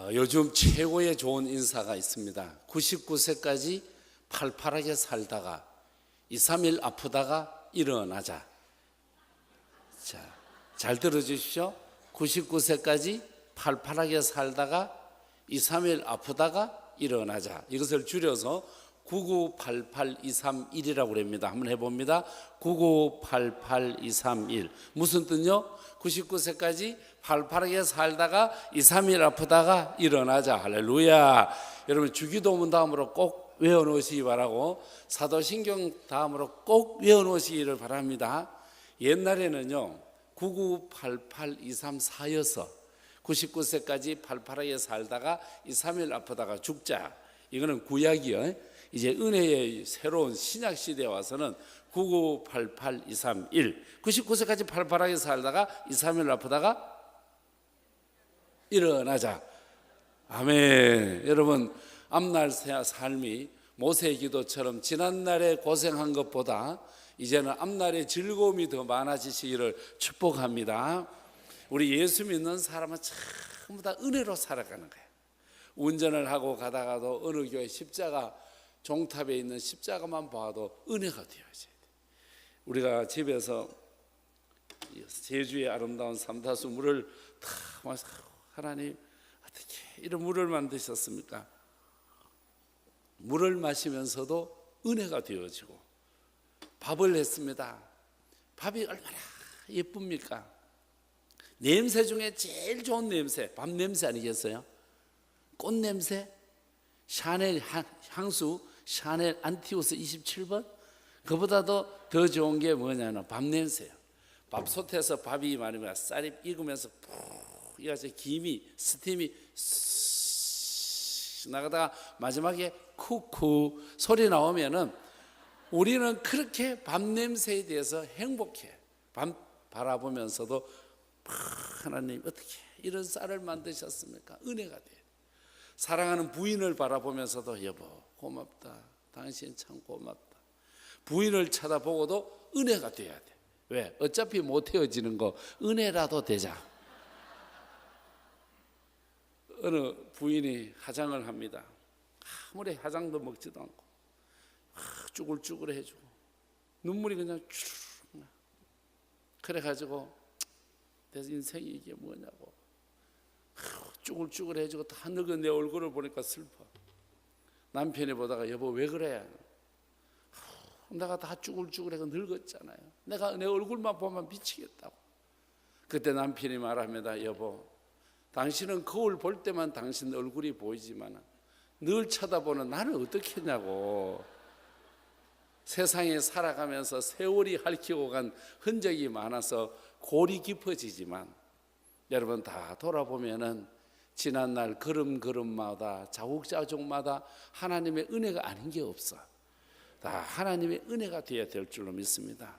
요즘 최고의 좋은 인사가 있습니다. 99세까지 팔팔하게 살다가 2, 3일 아프다가 일어나자. 자, 잘 들어주십시오. 99세까지 팔팔하게 살다가 2, 3일 아프다가 일어나자. 이것을 줄여서 9988231이라고 합니다. 한번 해봅니다. 9988231. 무슨 뜻요? 99세까지 팔팔하게 살다가 2, 3일 아프다가 일어나자. 할렐루야. 여러분 주기도문 다음으로 꼭 외워놓으시기 바라고, 사도신경 다음으로 꼭 외워놓으시기를 바랍니다. 옛날에는요 9988234여서 99세까지 팔팔하게 살다가 2, 3일 아프다가 죽자. 이거는 구약이요. 이제 은혜의 새로운 신약 시대에 와서는 9988231. 99세까지 팔팔하게 살다가 2, 3일 아프다가 일어나자. 아멘. 여러분 앞날 삶이 모세의 기도처럼 지난날에 고생한 것보다 이제는 앞날의 즐거움이 더 많아지시기를 축복합니다. 우리 예수 믿는 사람은 전부 다 은혜로 살아가는 거예요. 운전을 하고 가다가도 어느 교회 십자가 종탑에 있는 십자가만 봐도 은혜가 되어져야 돼. 우리가 집에서 제주의 아름다운 삼다수 물을 다 마셔. 하나님 어떻게 이런 물을 만드셨습니까? 물을 마시면서도 은혜가 되어지고, 밥을 했습니다. 밥이 얼마나 예쁩니까? 냄새 중에 제일 좋은 냄새, 밥 냄새 아니겠어요? 꽃 냄새, 샤넬 향수, 샤넬 안티우스 27번. 그보다도 더 좋은 게 뭐냐면 밥 냄새예요. 밥솥에서 밥이 말이면 쌀이 익으면서 푹 이어서 김이, 스팀이 나가다가 마지막에 쿠쿠 소리 나오면은 우리는 그렇게 밥 냄새에 대해서 행복해. 밥 바라보면서도 하나님 어떻게 이런 쌀을 만드셨습니까? 은혜가 돼. 사랑하는 부인을 바라보면서도 여보 고맙다. 당신 참 고맙다. 부인을 쳐다보고도 은혜가 돼야 돼. 왜? 어차피 못 헤어지는 거 은혜라도 되자. 어느 부인이 화장을 합니다. 아무리 화장도 먹지도 않고 쭈글쭈글 해주고 눈물이 그냥 쭈르륵 나. 그래가지고 내 인생이 이게 뭐냐고 쭈글쭈글 해주고 다 늙은 내 얼굴을 보니까 슬퍼. 남편이 보다가 여보 왜 그래? 내가 다 쭈글쭈글해서 늙었잖아요. 내가 내 얼굴만 보면 미치겠다고. 그때 남편이 말합니다. 여보 당신은 거울 볼 때만 당신 얼굴이 보이지만 늘 쳐다보는 나를 어떻게 했냐고. 세상에 살아가면서 세월이 핥히고 간 흔적이 많아서 골이 깊어지지만 여러분 다 돌아보면은 지난날 걸음걸음마다 자국자족마다 하나님의 은혜가 아닌 게 없어. 다 하나님의 은혜가 되어야 될 줄로 믿습니다.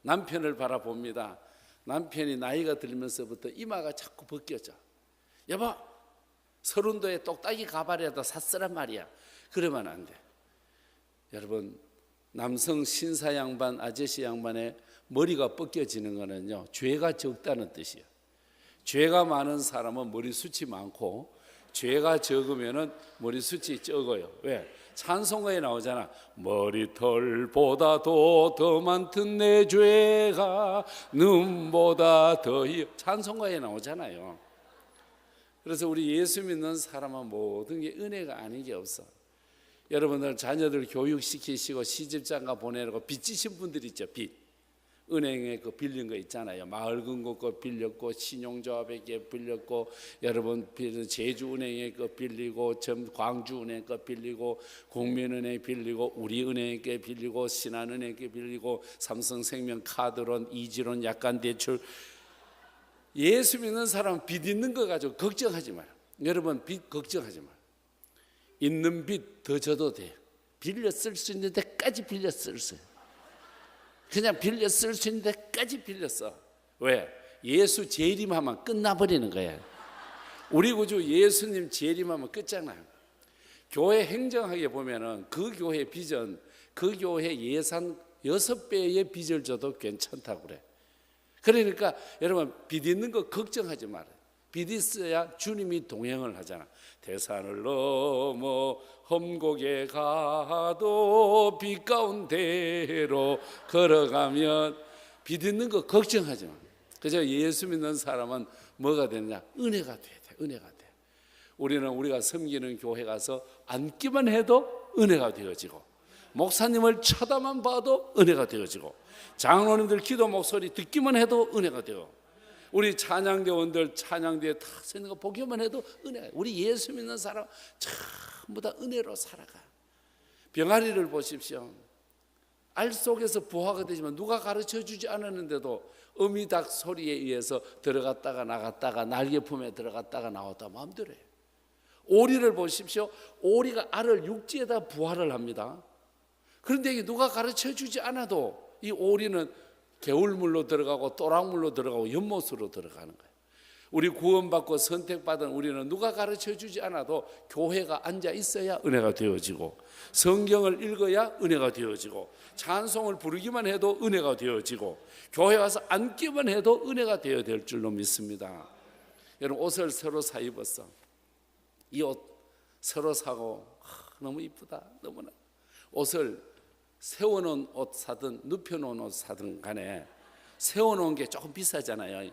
남편을 바라봅니다. 남편이 나이가 들면서부터 이마가 자꾸 벗겨져. 여보 30도에 똑딱이 가발이라도 샀으란 말이야. 그러면 안 돼. 여러분 남성 신사 양반 아저씨 양반의 머리가 벗겨지는 거는요 죄가 적다는 뜻이에요. 죄가 많은 사람은 머리숱이 많고 죄가 적으면 머리숱이 적어요. 왜? 찬송가에 나오잖아. 머리털보다도 더 많던 내 죄가 눈보다 더히. 찬송가에 나오잖아요. 그래서 우리 예수 믿는 사람은 모든 게 은혜가 아닌 게 없어. 여러분들 자녀들 교육시키시고 시집장가 보내라고 빚지신 분들 있죠. 빚. 은행에 그 빌린 거 있잖아요. 마을금고 거 빌렸고 신용조합에게 빌렸고 여러분 제주은행에 거 빌리고 광주은행 거 빌리고 국민은행 빌리고 우리은행에 빌리고 신한은행에 빌리고 삼성생명 카드론 이지론 약간 대출. 예수 믿는 사람은 빚 있는 거 가지고 걱정하지 마요. 여러분 빚 걱정하지 마요. 있는 빚 더 져도 돼. 빌려 쓸 수 있는 데까지 빌려 쓸 수 있어요. 그냥 빌려 쓸 수 있는 데까지 빌려 써. 왜? 예수 재림하면 끝나버리는 거야. 우리 구주 예수님 재림하면 끝장나요. 교회 행정하게 보면은 그 교회 비전, 그 교회 예산 6배의 빚을 줘도 괜찮다고 그래. 그러니까 여러분 빚 있는 거 걱정하지 말아요. 빛이 있어야 주님이 동행을 하잖아. 대산을 넘어 험곡에 가도 빛 가운데로 걸어가면 빛 있는 거 걱정하지 마. 그저 예수 믿는 사람은 뭐가 되느냐? 은혜가 돼야 돼. 은혜가 돼. 우리는 우리가 섬기는 교회 가서 앉기만 해도 은혜가 되어지고, 목사님을 쳐다만 봐도 은혜가 되어지고, 장로님들 기도 목소리 듣기만 해도 은혜가 되고, 우리 찬양대원들 찬양대에 탁 서는 거 보기만 해도 은혜가. 우리 예수 믿는 사람 전부 다 은혜로 살아가. 병아리를 보십시오. 알 속에서 부화가 되지만 누가 가르쳐 주지 않았는데도 어미닭 소리에 의해서 들어갔다가 나갔다가 날개 품에 들어갔다가 나왔다 마음대로 해요. 오리를 보십시오. 오리가 알을 육지에다 부화를 합니다. 그런데 이게 누가 가르쳐 주지 않아도 이 오리는 개울물로 들어가고 또랑물로 들어가고 연못으로 들어가는 거예요. 우리 구원받고 선택받은 우리는 누가 가르쳐 주지 않아도 교회가 앉아 있어야 은혜가 되어지고, 성경을 읽어야 은혜가 되어지고, 찬송을 부르기만 해도 은혜가 되어지고, 교회 와서 앉기만 해도 은혜가 되어야 될 줄로 믿습니다. 여러분, 옷을 새로 사 입었어. 이 옷 새로 사고 너무 이쁘다. 너무나. 옷을 세워놓은 옷 사든 눕혀놓은 옷 사든 간에 세워놓은 게 조금 비싸잖아요.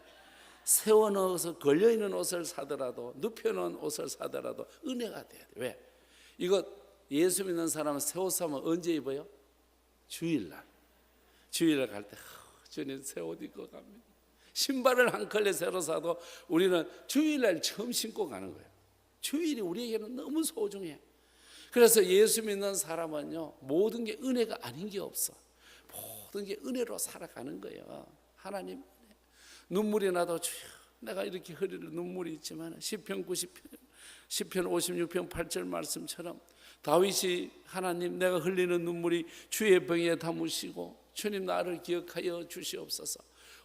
세워놓아서 걸려있는 옷을 사더라도 눕혀놓은 옷을 사더라도 은혜가 돼야 돼. 왜? 이거 예수 믿는 사람은 새 옷 사면 언제 입어요? 주일날. 주일날 갈 때 주님 새 옷 입고 갑니다. 신발을 한 컬레 새로 사도 우리는 주일날 처음 신고 가는 거예요. 주일이 우리에게는 너무 소중해. 그래서 예수 믿는 사람은요, 모든 게 은혜가 아닌 게 없어. 모든 게 은혜로 살아가는 거예요. 하나님 은혜. 눈물이 나도 주여, 내가 이렇게 흐리는 눈물이 있지만 시편 56편 8절 말씀처럼 다윗이 하나님 내가 흘리는 눈물이 주의 병에 담으시고 주님 나를 기억하여 주시옵소서.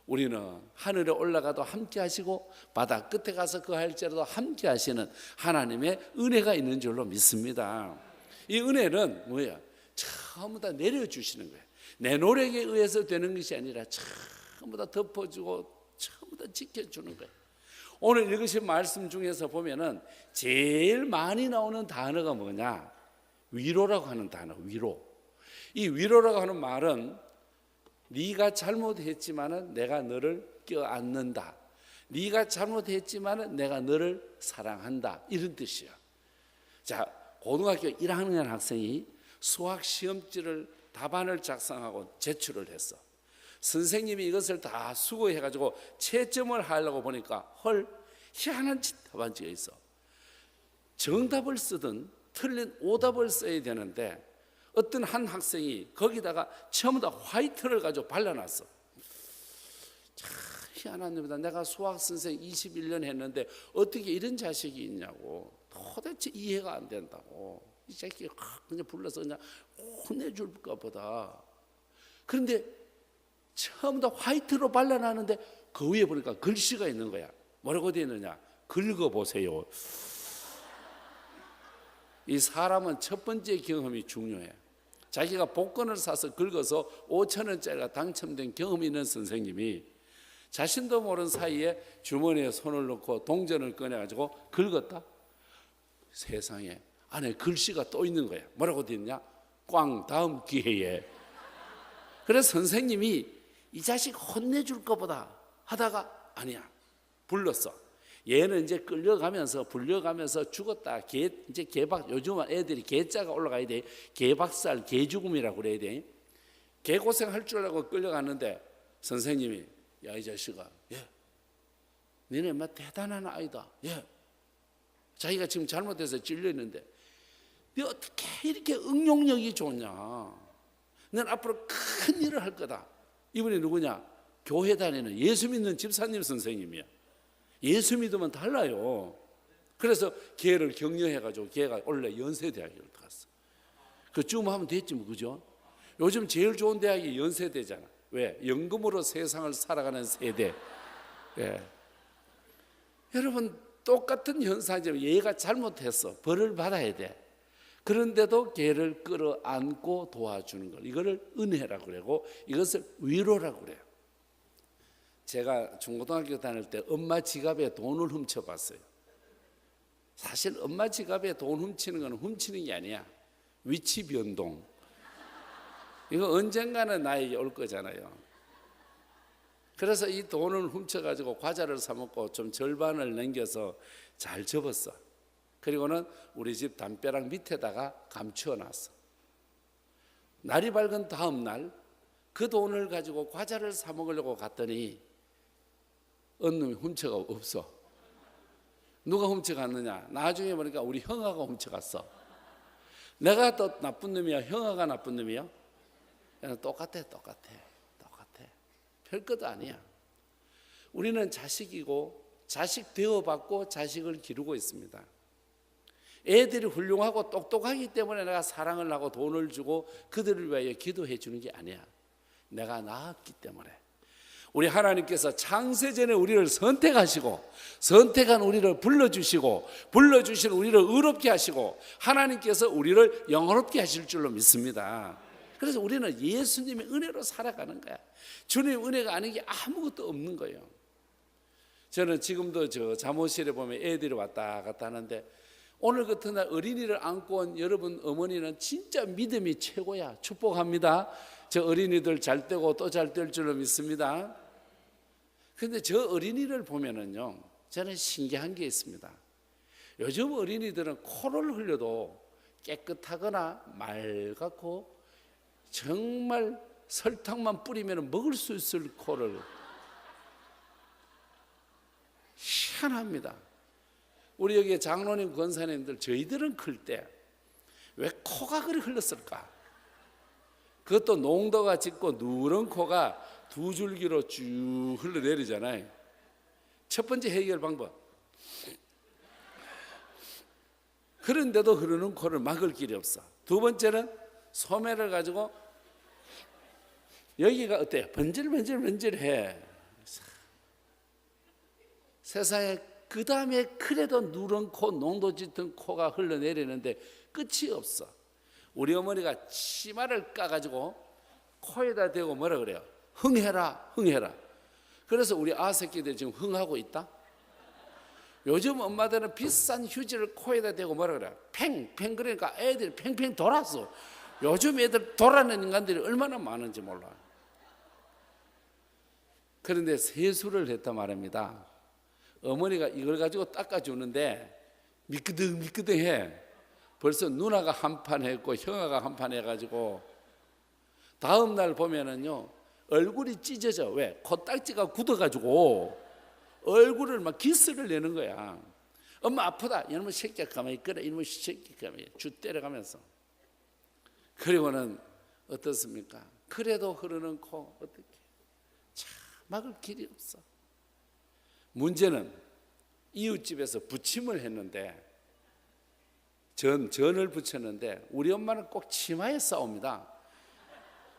우리는 하늘에 올라가도 함께 하시고 바다 끝에 가서 거할지라도 함께 하시는 하나님의 은혜가 있는 줄로 믿습니다. 이 은혜는 뭐야? 전부 다 내려주시는 거예요. 내 노력에 의해서 되는 것이 아니라 전부 다 덮어주고 전부 다 지켜주는 거예요. 오늘 읽으신 말씀 중에서 보면은 제일 많이 나오는 단어가 뭐냐? 위로라고 하는 단어, 위로. 이 위로라고 하는 말은 네가 잘못했지만은 내가 너를 껴안는다. 네가 잘못했지만은 내가 너를 사랑한다. 이런 뜻이야. 자, 고등학교 1학년 학생이 수학 시험지를 답안을 작성하고 제출을 했어. 선생님이 이것을 다 수거해가지고 채점을 하려고 보니까 헐, 희한한 답안지가 있어. 정답을 쓰든 틀린 오답을 써야 되는데 어떤 한 학생이 거기다가 처음부터 화이트를 가지고 발라놨어. 참 희한한 놈이다. 내가 수학 선생 21년 했는데 어떻게 이런 자식이 있냐고. 도대체 이해가 안 된다고. 이 새끼 그냥 불러서 그냥 혼내줄까 보다. 그런데 처음부터 화이트로 발라놨는데 그 위에 보니까 글씨가 있는 거야. 뭐라고 되어 있느냐? 긁어보세요. 이 사람은 첫 번째 경험이 중요해. 자기가 복권을 사서 긁어서 5,000원짜리가 당첨된 경험이 있는 선생님이 자신도 모르는 사이에 주머니에 손을 넣고 동전을 꺼내가지고 긁었다. 세상에 안에 글씨가 또 있는 거야. 뭐라고 되어 있냐? 꽝 다음 기회에. 그래서 선생님이 이 자식 혼내줄 것보다 하다가 아니야. 불렀어. 얘는 이제 끌려가면서 불려가면서 죽었다. 이제 개박, 요즘은 애들이 개자가 올라가야 돼. 개박살, 개죽음이라고 그래야 돼. 개고생 할 줄 알고 끌려갔는데 선생님이 야, 이 자식아, 예, 너네 뭐 대단한 아이다. 예, 자기가 지금 잘못해서 찔렸는데 너 어떻게 이렇게 응용력이 좋냐? 넌 앞으로 큰 일을 할 거다. 이분이 누구냐? 교회 다니는 예수 믿는 집사님 선생님이야. 예수 믿으면 달라요. 그래서 걔를 격려해가지고 걔가 원래 연세대학을 갔어. 그쯤 하면 됐지 뭐, 그죠? 요즘 제일 좋은 대학이 연세대잖아. 왜? 연금으로 세상을 살아가는 세대. 예. 여러분 똑같은 현상이지만 얘가 잘못했어. 벌을 받아야 돼. 그런데도 걔를 끌어안고 도와주는 걸, 이거를 은혜라고 그러고 이것을 위로라고 그래요. 제가 중고등학교 다닐 때 엄마 지갑에 돈을 훔쳐봤어요. 사실 엄마 지갑에 돈 훔치는 건 훔치는 게 아니야. 위치 변동. 이거 언젠가는 나에게 올 거잖아요. 그래서 이 돈을 훔쳐가지고 과자를 사 먹고 좀 절반을 남겨서 잘 접었어. 그리고는 우리 집 담벼락 밑에다가 감추어 놨어. 날이 밝은 다음 날 그 돈을 가지고 과자를 사 먹으려고 갔더니 어느 놈이 훔쳐가 없어. 누가 훔쳐갔느냐? 나중에 보니까 우리 형아가 훔쳐갔어. 내가 또 나쁜 놈이야? 형아가 나쁜 놈이야? 똑같아. 별것도 아니야. 우리는 자식이고 자식 대우받고 자식을 기르고 있습니다. 애들이 훌륭하고 똑똑하기 때문에 내가 사랑을 하고 돈을 주고 그들을 위하여 기도해 주는 게 아니야. 내가 낳았기 때문에. 우리 하나님께서 창세전에 우리를 선택하시고 선택한 우리를 불러주시고 불러주신 우리를 의롭게 하시고 하나님께서 우리를 영원롭게 하실 줄로 믿습니다. 그래서 우리는 예수님의 은혜로 살아가는 거야. 주님의 은혜가 아닌 게 아무것도 없는 거예요. 저는 지금도 저 잠옷실에 보면 애들이 왔다 갔다 하는데 오늘 같은 날 어린이를 안고 온 여러분 어머니는 진짜 믿음이 최고야. 축복합니다. 저 어린이들 잘 되고 또 잘 될 줄로 믿습니다. 그런데 저 어린이를 보면은요, 저는 신기한 게 있습니다. 요즘 어린이들은 코를 흘려도 깨끗하거나 맑고 정말 설탕만 뿌리면 먹을 수 있을 코를, 희한합니다. 우리 여기 장로님 권사님들 저희들은 클 때 왜 코가 그리 흘렀을까? 그것도 농도가 짙고 누런 코가 두 줄기로 쭉 흘러내리잖아요. 첫 번째 해결 방법, 그런데도 흐르는 코를 막을 길이 없어. 두 번째는 소매를 가지고 여기가 어때요? 번질번질해. 세상에 그 다음에 그래도 누런 코, 농도 짙은 코가 흘러내리는데 끝이 없어. 우리 어머니가 치마를 까가지고 코에다 대고 뭐라 그래요? 흥해라. 그래서 우리 아새끼들 지금 흥하고 있다. 요즘 엄마들은 비싼 휴지를 코에다 대고 뭐라 그래요? 팽. 그러니까 애들이 팽팽 돌았어. 요즘 애들 돌아는 인간들이 얼마나 많은지 몰라. 그런데 세수를 했단 말입니다. 어머니가 이걸 가지고 닦아주는데 미끄덩해. 벌써 누나가 한 판 했고 형아가 한 판 해가지고 다음 날 보면은요 얼굴이 찢어져. 왜? 코딱지가 굳어가지고 얼굴을 막 기스를 내는 거야. 엄마 아프다. 이놈의 새끼야 가만히 있거라. 이놈의 새끼 가만히 주 때려가면서. 그리고는 어떻습니까? 그래도 흐르는 코 어떻게 참 막을 길이 없어. 문제는 이웃집에서 부침을 했는데 전을 붙였는데 우리 엄마는 꼭 치마에 싸웁니다.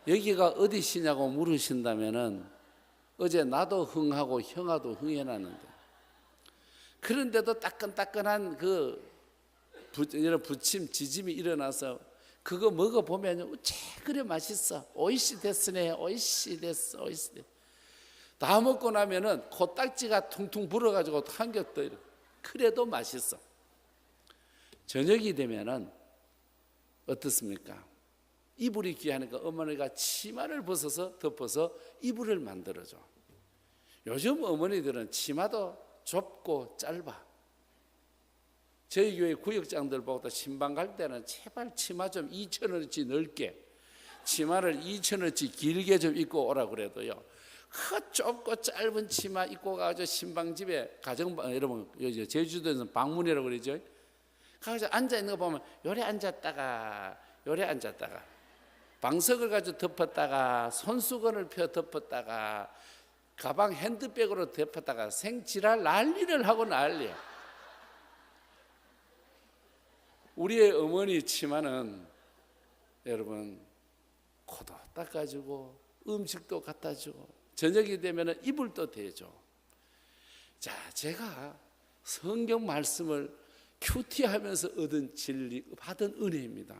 여기가 어디시냐고 물으신다면은 어제 나도 흥하고 형아도 흥해놨는데, 그런데도 따끈따끈한 그 부침 지짐이 일어나서 그거 먹어보면 어째 그래 맛있어. 오이시 됐으네. 오이시 됐어. 다 먹고 나면은 코딱지가 퉁퉁 불어가지고 한 겹도 이렇게. 그래도 맛있어. 저녁이 되면은 어떻습니까? 이불이 귀하니까 어머니가 치마를 벗어서 덮어서 이불을 만들어줘. 요즘 어머니들은 치마도 좁고 짧아. 저희 교회 구역장들 보고 신방 갈 때는 제발 치마 좀 2,000원어치 넓게, 치마를 2,000원어치 길게 좀 입고 오라 그래도요, 그 좁고 짧은 치마 입고 가서 신방집에 가정방, 여러분 제주도에서는 방문이라고 그러죠. 가서 앉아 있는 거 보면 요래 앉았다가 방석을 가지고 덮었다가 손수건을 펴 덮었다가 가방 핸드백으로 덮었다가 생지랄 난리를 하고 난리야. 우리의 어머니 치마는 여러분 코도 닦아주고 음식도 갖다 주고 저녁이 되면 이불도 대줘. 자, 제가 성경 말씀을 큐티하면서 얻은 진리, 받은 은혜입니다.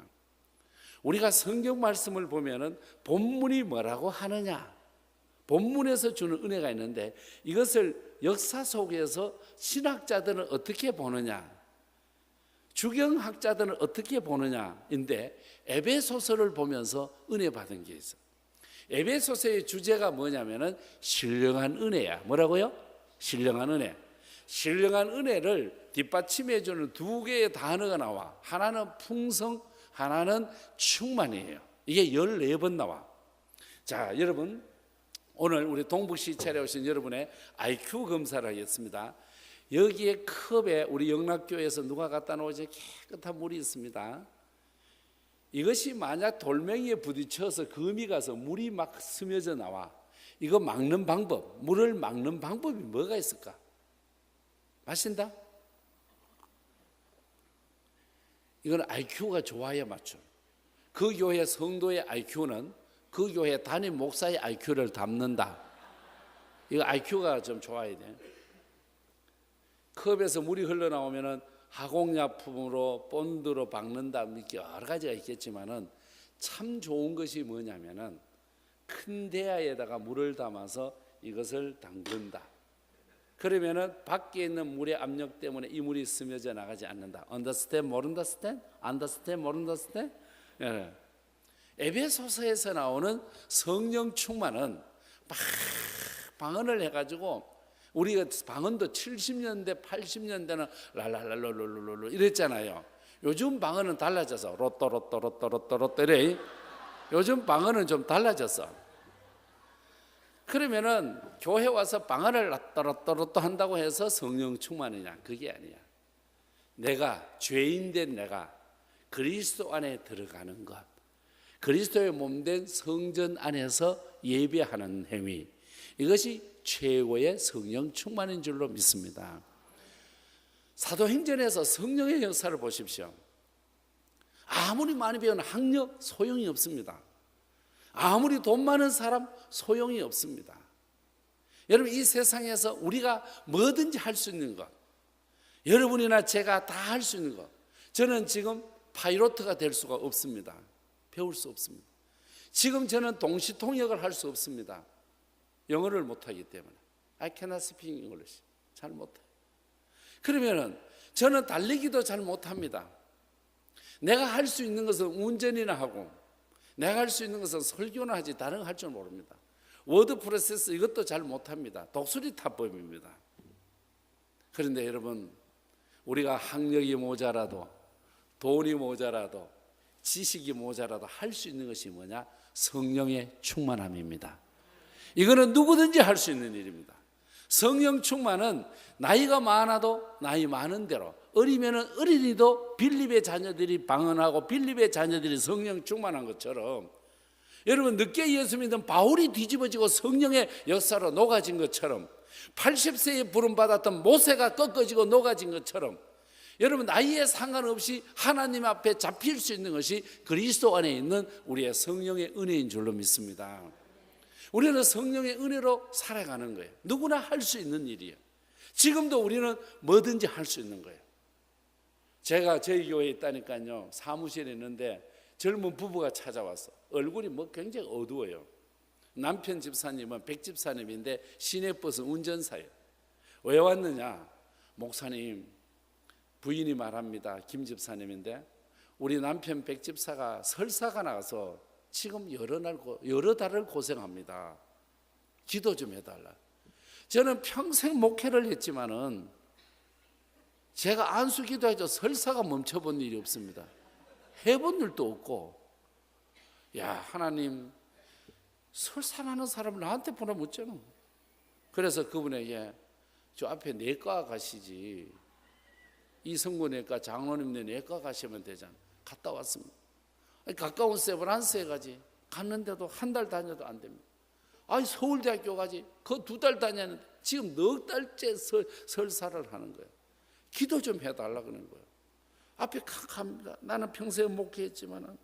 우리가 성경 말씀을 보면은 본문이 뭐라고 하느냐, 본문에서 주는 은혜가 있는데 이것을 역사 속에서 신학자들은 어떻게 보느냐, 주경학자들은 어떻게 보느냐인데 에베소서를 보면서 은혜 받은 게 있어. 에베소서의 주제가 뭐냐면은 신령한 은혜야. 뭐라고요? 신령한 은혜. 신령한 은혜를 뒷받침해 주는 두 개의 단어가 나와. 하나는 풍성, 하나는 충만이에요. 이게 14번 나와. 자, 여러분 오늘 우리 동북시찰에 오신 여러분의 IQ 검사를 하겠습니다. 여기에 컵에 우리 영락교회에서 누가 갖다 놓으지 깨끗한 물이 있습니다. 이것이 만약 돌멩이에 부딪혀서 금이 가서 물이 막 스며져 나와. 이거 막는 방법, 물을 막는 방법이 뭐가 있을까? 마신다? 이건 IQ가 좋아야 맞죠. 그 교회 성도의 IQ는 그 교회 담임 목사의 IQ를 담는다. 이거 IQ가 좀 좋아야 돼. 컵에서 물이 흘러나오면은 화공약품으로 본드로 박는다, 여러 가지가 있겠지만은 참 좋은 것이 뭐냐면은 큰 대야에다가 물을 담아서 이것을 담근다. 그러면은 밖에 있는 물의 압력 때문에 이 물이 스며져 나가지 않는다. Understand? 모른다? Understand? Understand? 모른다? Understand? 예. 에베소서에서 나오는 성령 충만은 막 방언을 해가지고 우리가 방언도 70년대, 80년대는 랄랄랄랄랄랄 이랬잖아요. 요즘 방언은 달라져서 로또로또로또로또로또 이래. 요즘 방언은 좀 달라졌어. 그러면은 교회 와서 방언을 로또로또로또 한다고 해서 성령 충만이냐? 그게 아니야. 내가 죄인된 내가 그리스도 안에 들어가는 것, 그리스도의 몸된 성전 안에서 예배하는 행위, 이것이 최고의 성령 충만인 줄로 믿습니다. 사도행전에서 성령의 역사를 보십시오. 아무리 많이 배운 학력 소용이 없습니다. 아무리 돈 많은 사람 소용이 없습니다. 여러분, 이 세상에서 우리가 뭐든지 할 수 있는 것, 여러분이나 제가 다 할 수 있는 것, 저는 지금 파이로트가 될 수가 없습니다. 배울 수 없습니다. 지금 저는 동시통역을 할 수 없습니다. 영어를 못하기 때문에. I cannot speak English. 잘 못해요. 그러면은 저는 달리기도 잘 못합니다. 내가 할 수 있는 것은 운전이나 하고, 내가 할 수 있는 것은 설교나 하지 다른 거 할 줄 모릅니다. 워드 프로세스 이것도 잘 못합니다. 독수리 타법입니다. 그런데 여러분, 우리가 학력이 모자라도 돈이 모자라도 지식이 모자라도 할 수 있는 것이 뭐냐? 성령의 충만함입니다. 이거는 누구든지 할 수 있는 일입니다. 성령 충만은 나이가 많아도 나이 많은 대로, 어리면은 어린이도 빌립의 자녀들이 방언하고 빌립의 자녀들이 성령 충만한 것처럼, 여러분 늦게 예수 믿은 바울이 뒤집어지고 성령의 역사로 녹아진 것처럼, 80세에 부름받았던 모세가 꺾어지고 녹아진 것처럼, 여러분 나이에 상관없이 하나님 앞에 잡힐 수 있는 것이 그리스도 안에 있는 우리의 성령의 은혜인 줄로 믿습니다. 우리는 성령의 은혜로 살아가는 거예요. 누구나 할 수 있는 일이에요. 지금도 우리는 뭐든지 할 수 있는 거예요. 제가 저희 교회에 있다니까요, 사무실에 있는데 젊은 부부가 찾아왔어. 얼굴이 뭐 굉장히 어두워요. 남편 집사님은 백집사님인데 시내버스 운전사예요. 왜 왔느냐? 목사님, 부인이 말합니다. 김 집사님인데 우리 남편 백집사가 설사가 나가서 지금 여러 달을 고생합니다. 기도 좀 해달라. 저는 평생 목회를 했지만은 제가 안수 기도해도 설사가 멈춰본 일이 없습니다. 해본 일도 없고, 야 하나님, 설사나는 사람을 나한테 보내묻잖아. 그래서 그분에게 저 앞에 내과 가시지, 이성구내과 장로님네 내과 가시면 되잖아. 갔다 왔습니다. 가까운 세브란스에 가지, 갔는데도 한 달 다녀도 안 됩니다. 아니 서울대학교 가지, 그 2달 다녔는데 지금 4달째 설사를 하는 거예요. 기도 좀 해달라 그러는 거예요. 앞에 갑니다. 나는 평생 목회했지만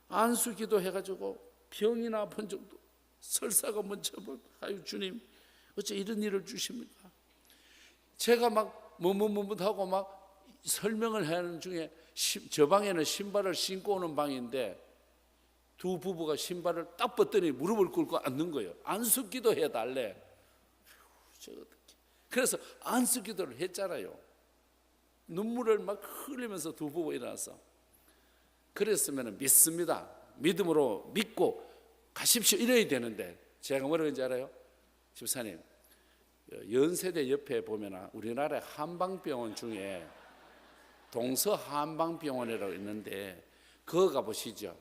안수 기도 해가지고 병이나 아픈 정도, 설사가 먼저 아유 주님 어째 이런 일을 주십니까? 제가 막 머뭇머뭇하고 막 설명을 하는 중에 저 방에는 신발을 신고 오는 방인데 두 부부가 신발을 딱 벗더니 무릎을 꿇고 앉는 거예요. 안수기도 해달래. 그래서 안수기도를 했잖아요. 눈물을 막 흘리면서 두 부부 일어나서. 그랬으면 믿습니다. 믿음으로 믿고 가십시오 이래야 되는데 제가 뭐라고 했는지 알아요? 집사님, 연세대 옆에 보면 우리나라 한방병원 중에 동서한방병원이라고 있는데 그거 가보시죠.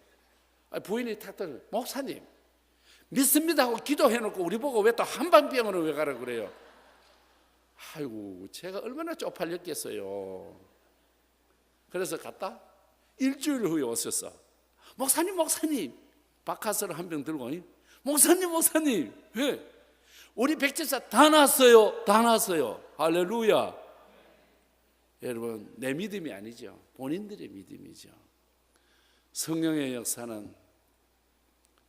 부인이 탁탁 목사님 믿습니다 하고 기도해놓고 우리 보고 왜 또 한방병원을 왜 가라 그래요? 아이고 제가 얼마나 쪽팔렸겠어요. 그래서 갔다 일주일 후에 오셨어. 목사님 박하스를 한 병 들고 목사님 왜? 우리 백제사 다 났어요. 할렐루야. 여러분 내 믿음이 아니죠. 본인들의 믿음이죠. 성령의 역사는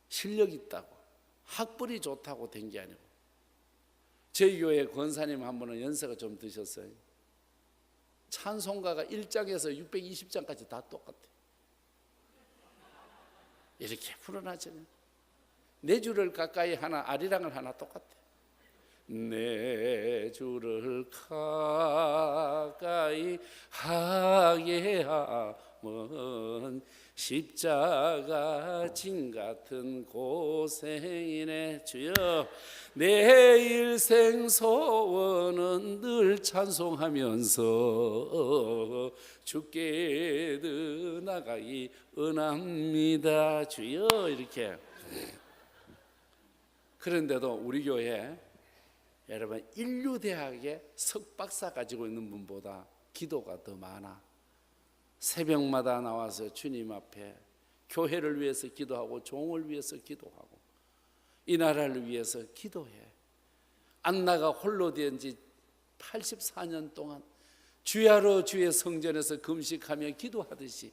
실력 있다고 학벌이 좋다고 된 게 아니고 저희 교회 권사님 한 분은 연세가 좀 드셨어요. 찬송가가 1장에서 620장까지 다 똑같아요. 이렇게 풀어놨잖아요. 내 주를 가까이 하나 아리랑을 하나 똑같아요. 내 주를 가까이 하게 하면 십자가 진 같은 고생이네. 주여 내 일생 소원은 늘 찬송하면서 주께 나가기 은합니다. 주여 이렇게. 그런데도 우리 교회 여러분 인류대학에 석박사 가지고 있는 분보다 기도가 더 많아. 새벽마다 나와서 주님 앞에 교회를 위해서 기도하고 종을 위해서 기도하고 이 나라를 위해서 기도해. 안나가 홀로 된 지 84년 동안 주야로 주의 성전에서 금식하며 기도하듯이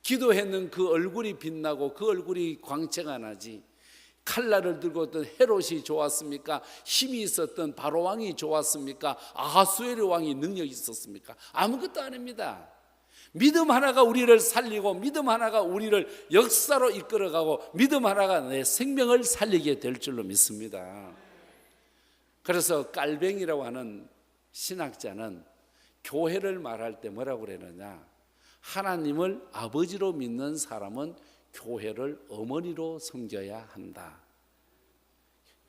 기도했는 그 얼굴이 빛나고 그 얼굴이 광채가 나지. 칼날을 들고 있던 헤롯이 좋았습니까? 힘이 있었던 바로왕이 좋았습니까? 아하수에르 왕이 능력이 있었습니까? 아무것도 아닙니다. 믿음 하나가 우리를 살리고 믿음 하나가 우리를 역사로 이끌어가고 믿음 하나가 내 생명을 살리게 될 줄로 믿습니다. 그래서 깔뱅이라고 하는 신학자는 교회를 말할 때 뭐라고 그러느냐, 하나님을 아버지로 믿는 사람은 교회를 어머니로 섬겨야 한다.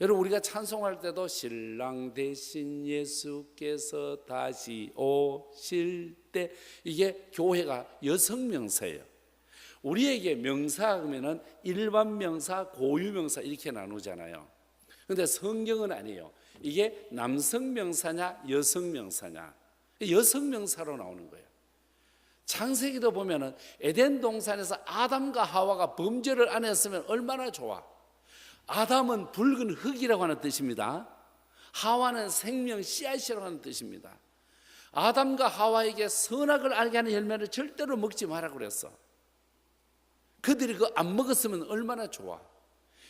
여러분 우리가 찬송할 때도 신랑 대신 예수께서 다시 오실 때 이게 교회가 여성 명사예요. 우리에게 명사 하면은 일반 명사, 고유 명사 이렇게 나누잖아요. 그런데 성경은 아니에요. 이게 남성 명사냐 여성 명사냐, 여성 명사로 나오는 거예요. 창세기도 보면은 에덴 동산에서 아담과 하와가 범죄를 안 했으면 얼마나 좋아. 아담은 붉은 흙이라고 하는 뜻입니다. 하와는 생명 씨앗이라고 하는 뜻입니다. 아담과 하와에게 선악을 알게 하는 열매를 절대로 먹지 마라 그랬어. 그들이 그거 안 먹었으면 얼마나 좋아.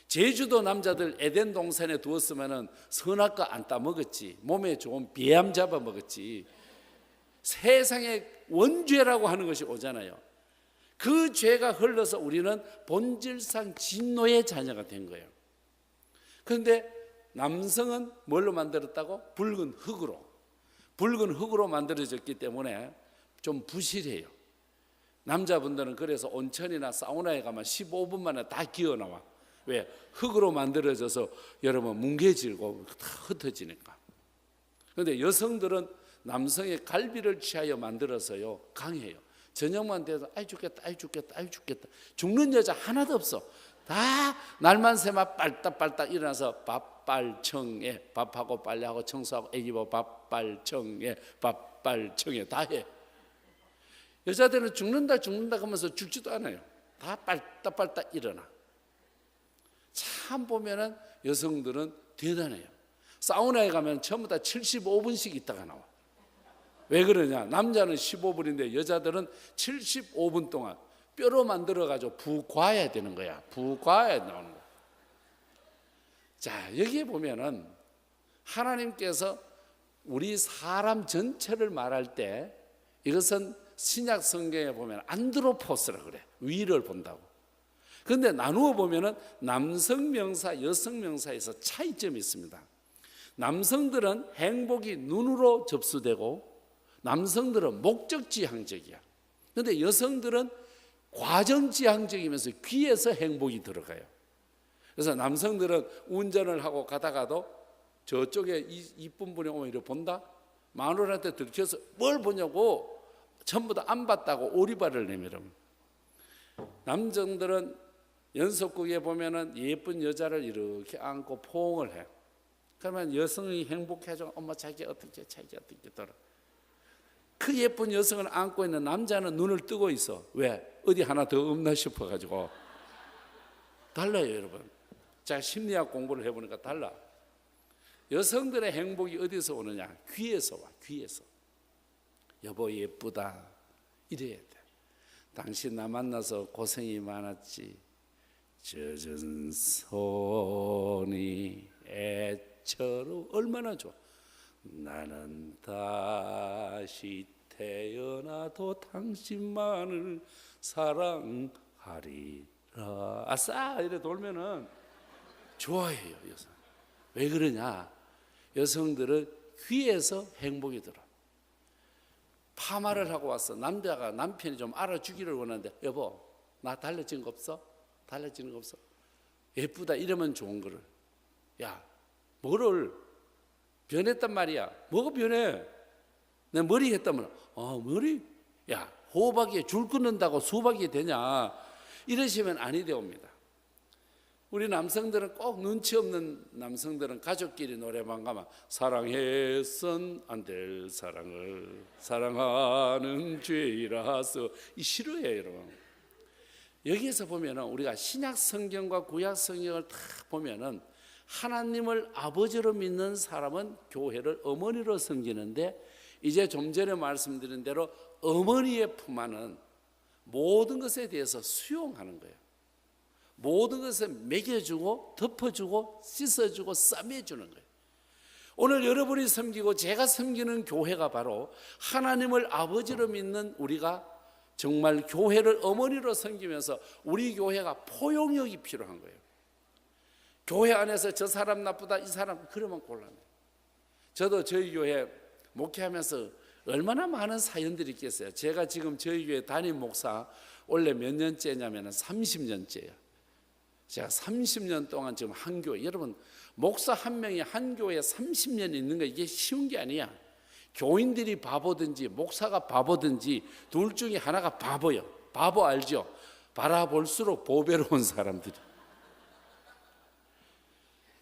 제주도 남자들 에덴 동산에 두었으면 선악과 안 따먹었지. 몸에 좋은 비암 잡아 먹었지. 세상에 원죄라고 하는 것이 오잖아요. 그 죄가 흘러서 우리는 본질상 진노의 자녀가 된 거예요. 그런데 남성은 뭘로 만들었다고? 붉은 흙으로 만들어졌기 때문에 좀 부실해요. 남자분들은 그래서 온천이나 사우나에 가면 15분 만에 다 기어나와. 왜? 흙으로 만들어져서 여러분 뭉개지고 다 흩어지니까. 그런데 여성들은 남성의 갈비를 취하여 만들어서요 강해요. 저녁만 돼도 아이 죽겠다. 죽는 여자 하나도 없어. 다 날만 새만 빨딱빨딱 일어나서 밥빨청에 밥하고 빨래하고 청소하고 애기보 밥빨청에 다 해. 여자들은 죽는다 하면서 죽지도 않아요. 다 빨딱빨딱 일어나. 참 보면은 여성들은 대단해요. 사우나에 가면 전부 다 75분씩 있다가 나와. 왜 그러냐? 남자는 15분인데 여자들은 75분 동안 뼈로 만들어가지고 부과해야 되는 거야. 부과해야 나오는 거야. 자, 여기에 보면은 하나님께서 우리 사람 전체를 말할 때 이것은 신약 성경에 보면 안드로포스라 그래. 위를 본다고. 그런데 나누어 보면은 남성 명사, 여성 명사에서 차이점이 있습니다. 남성들은 행복이 눈으로 접수되고 남성들은 목적지향적이야. 그런데 여성들은 과정지향적이면서 귀에서 행복이 들어가요. 그래서 남성들은 운전을 하고 가다가도 저쪽에 이쁜 분이 오면 이렇게 본다? 마누라한테 들켜서 뭘 보냐고 전부 다 안 봤다고 오리발을 내밀어. 남성들은 연속극에 보면은 예쁜 여자를 이렇게 안고 포옹을 해. 그러면 여성이 행복해져. 엄마 자기 어떻게 돌아. 그 예쁜 여성을 안고 있는 남자는 눈을 뜨고 있어. 왜? 어디 하나 더 없나 싶어가지고. 달라요, 여러분. 자, 심리학 공부를 해보니까 달라. 여성들의 행복이 어디서 오느냐? 귀에서 와, 귀에서. 여보 예쁘다 이래야 돼. 당신 나 만나서 고생이 많았지. 젖은 손이 애처로 얼마나 좋아. 나는 다시 태어나도 당신만을 사랑하리라. 아싸 이래 돌면은 좋아해요 여성. 왜 그러냐? 여성들은 귀에서 행복이 들어. 파마를 하고 왔어. 남편이 좀 알아주기를 원하는데 여보 나 달라진 거 없어? 달라지는 거 없어? 예쁘다 이러면 좋은 거를. 야 뭐를 변했단 말이야. 뭐가 변해? 내 머리 했다면 머리? 야 호박에 줄 끊는다고 수박이 되냐? 이러시면 아니 되옵니다. 우리 남성들은 꼭 눈치 없는 남성들은 가족끼리 노래방 가면 사랑해선 안 될 사랑을 사랑하는 죄이라서 이 싫어해요 여러분. 여기에서 보면은 우리가 신약 성경과 구약 성경을 다 보면은 하나님을 아버지로 믿는 사람은 교회를 어머니로 섬기는데 이제 좀 전에 말씀드린 대로 어머니의 품 안은 모든 것에 대해서 수용하는 거예요. 모든 것을 먹여주고 덮어주고 씻어주고 싸매주는 거예요. 오늘 여러분이 섬기고 제가 섬기는 교회가 바로 하나님을 아버지로 믿는 우리가 정말 교회를 어머니로 섬기면서 우리 교회가 포용력이 필요한 거예요. 교회 안에서 저 사람 나쁘다 이 사람 그러면 곤란해요. 저도 저희 교회 목회하면서 얼마나 많은 사연들이 있겠어요. 제가 지금 저희 교회 담임 목사 원래 몇 년째냐면 30년째예요. 제가 30년 동안 지금 한 교회, 여러분 목사 한 명이 한 교회에 30년 있는 거 이게 쉬운 게 아니야. 교인들이 바보든지 목사가 바보든지 둘 중에 하나가 바보예요. 바보 알죠? 바라볼수록 보배로운 사람들이.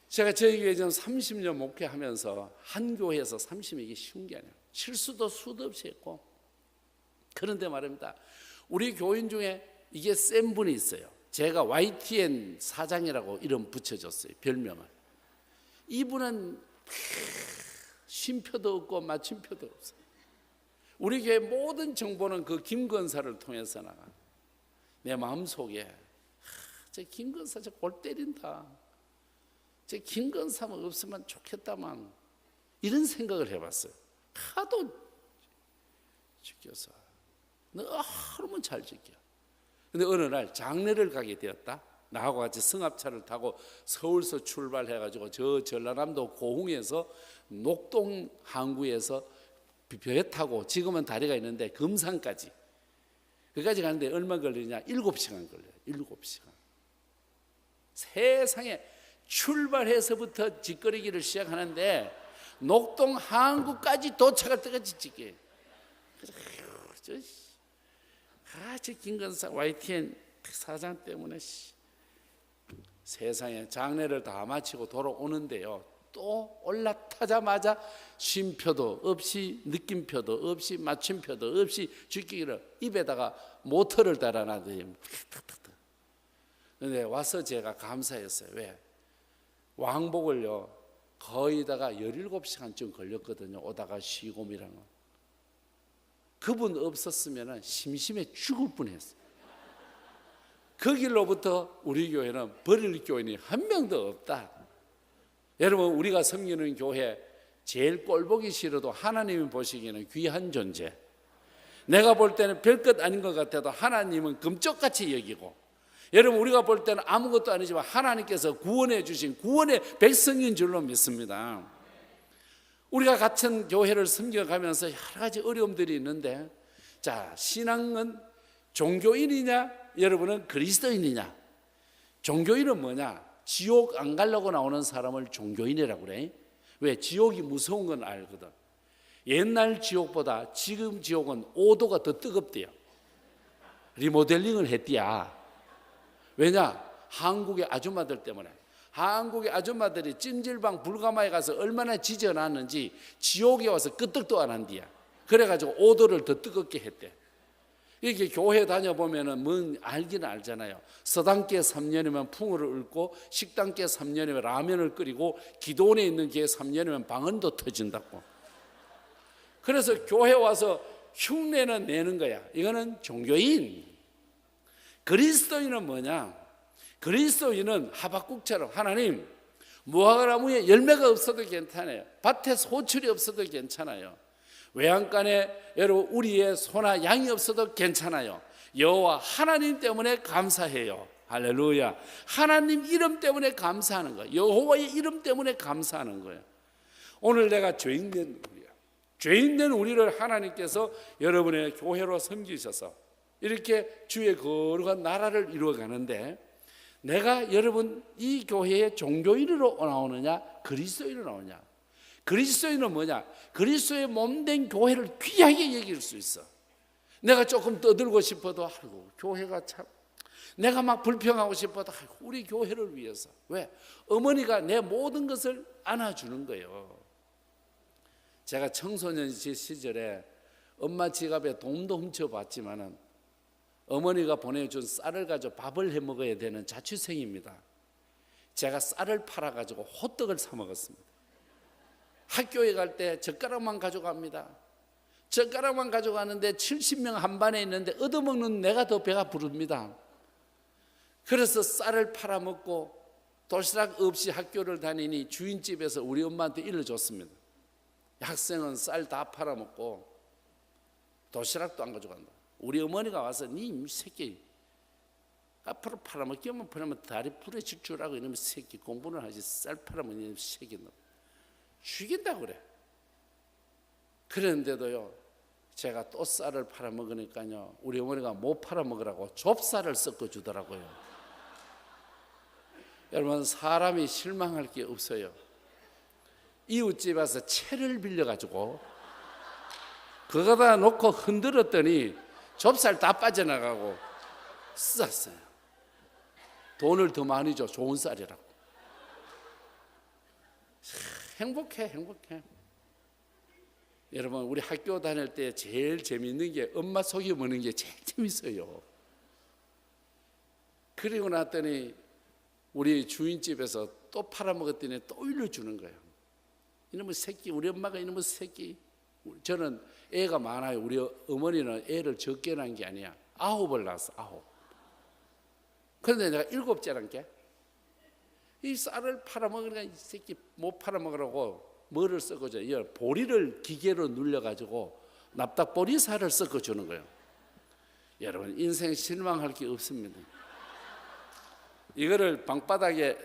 제가 저희 교회 지금 30년 목회하면서 한 교회에서 30년 이게 쉬운 게 아니에요. 실수도 수도 없이 했고. 그런데 말입니다. 우리 교인 중에 이게 센 분이 있어요. 제가 YTN 사장이라고 이름 붙여줬어요. 별명을. 이분은 쉼표도 없고 마침표도 없어요. 우리 교회 모든 정보는 그 김건사를 통해서 나가. 내 마음속에 저 김건사 저 골 때린다. 저 김건사만 없으면 좋겠다만 이런 생각을 해봤어요. 하도 지켜서 너무 잘 지켜. 근데 어느 날 장례를 가게 되었다. 나하고 같이 승합차를 타고 서울서 출발해가지고 저 전라남도 고흥에서 녹동 항구에서 배 타고 지금은 다리가 있는데 금산까지 거기까지 가는데 얼마 걸리냐? 7시간 걸려요. 7시간. 세상에 출발해서부터 짓거리기를 시작하는데 녹동 항구까지 도착할 때까지 찍게. 그래서 저 김건사 YTN 사장 때문에 세상에 장례를 다 마치고 돌아오는데요. 또 올라타자마자 쉼표도 없이 느낌표도 없이 맞춤표도 없이 죽기를 입에다가 모터를 달아놔더니 그런데 와서 제가 감사했어요. 왜? 왕복을요 거의다가 17시간쯤 걸렸거든요. 오다가 쉬고 미라는 거. 그분 없었으면 심심해 죽을 뻔했어요. 그 길로부터 우리 교회는 버릴 교인이 한 명도 없다. 여러분 우리가 섬기는 교회 제일 꼴보기 싫어도 하나님이 보시기에는 귀한 존재. 내가 볼 때는 별것 아닌 것 같아도 하나님은 금쪽같이 여기고 여러분, 우리가 볼 때는 아무것도 아니지만 하나님께서 구원해 주신 구원의 백성인 줄로 믿습니다. 우리가 같은 교회를 섬겨가면서 여러 가지 어려움들이 있는데, 자, 신앙은 종교인이냐, 여러분은 그리스도인이냐? 종교인은 뭐냐? 지옥 안 가려고 나오는 사람을 종교인이라고 그래. 왜? 지옥이 무서운 건 알거든. 옛날 지옥보다 지금 지옥은 5도가 더 뜨겁대요. 리모델링을 했디야. 왜냐? 한국의 아줌마들 때문에. 한국의 아줌마들이 찜질방 불가마에 가서 얼마나 지져놨는지 지옥에 와서 끄떡도 안 한디야. 그래가지고 5도를 더 뜨겁게 했대. 이렇게 교회 다녀보면은 뭔 알기는 알잖아요. 서당계 3년이면 풍어를 읊고, 식당계 3년이면 라면을 끓이고, 기도원에 있는 게 3년이면 방언도 터진다고. 그래서 교회 와서 흉내는 내는 거야. 이거는 종교인. 그리스도인은 뭐냐? 그리스도인은 하박국처럼, 하나님, 무화과나무에 열매가 없어도 괜찮아요. 밭에 소출이 없어도 괜찮아요. 외양간에 여러분 우리의 소나 양이 없어도 괜찮아요. 여호와 하나님 때문에 감사해요. 할렐루야. 하나님 이름 때문에 감사하는 거예요. 여호와의 이름 때문에 감사하는 거예요. 오늘 내가 죄인된 우리야. 죄인된 우리를 하나님께서 여러분의 교회로 섬기셔서 이렇게 주의 거룩한 나라를 이루어가는데, 내가 여러분 이 교회의 종교인으로 나오느냐, 그리스도인으로 나오느냐? 그리스도인은 뭐냐? 그리스도의 몸된 교회를 귀하게 여길 수 있어. 내가 조금 떠들고 싶어도, 아이고 교회가 참, 내가 막 불평하고 싶어도, 아이고 우리 교회를 위해서. 왜? 어머니가 내 모든 것을 안아주는 거예요. 제가 청소년 시절에 엄마 지갑에 돈도 훔쳐봤지만은 어머니가 보내준 쌀을 가지고 밥을 해 먹어야 되는 자취생입니다. 제가 쌀을 팔아가지고 호떡을 사 먹었습니다. 학교에 갈 때 젓가락만 가져갑니다. 젓가락만 가져가는데 70명 한 반에 있는데 얻어먹는 내가 더 배가 부릅니다. 그래서 쌀을 팔아먹고 도시락 없이 학교를 다니니 주인집에서 우리 엄마한테 일러줬습니다. 학생은 쌀 다 팔아먹고 도시락도 안 가져간다. 우리 어머니가 와서, 니 새끼 앞으로 팔아먹기만 팔아면 다리 부러질 줄 알고 이놈의 새끼 공부를 하지, 쌀 팔아먹는 이놈의 새끼 너 죽인다고 그래. 그런데도요, 제가 또 쌀을 팔아먹으니까요, 우리 어머니가 못 팔아먹으라고 좁쌀을 섞어주더라고요. 여러분, 사람이 실망할 게 없어요. 이웃집 와서 채를 빌려가지고 그거다 놓고 흔들었더니 좁쌀 다 빠져나가고 쌌어요. 돈을 더 많이 줘, 좋은 쌀이라고. 행복해. 여러분, 우리 학교 다닐 때 제일 재밌는 게 엄마 속여 먹는 게 제일 재밌어요. 그리고 났더니 우리 주인집에서 또 팔아먹었더니 또 일러주는 거예요. 이놈의 새끼, 우리 엄마가 이놈의 새끼. 저는 애가 많아요. 우리 어머니는 애를 적게 낳은 게 아니야. 9을 낳았어, 9. 그런데 내가 7째란 이 쌀을 팔아먹으니까 이 새끼 못 팔아먹으라고 뭐를 섞어줘? 보리를 기계로 눌려가지고 납작보리살을 섞어주는 거예요. 여러분, 인생 실망할 게 없습니다. 이거를 방바닥에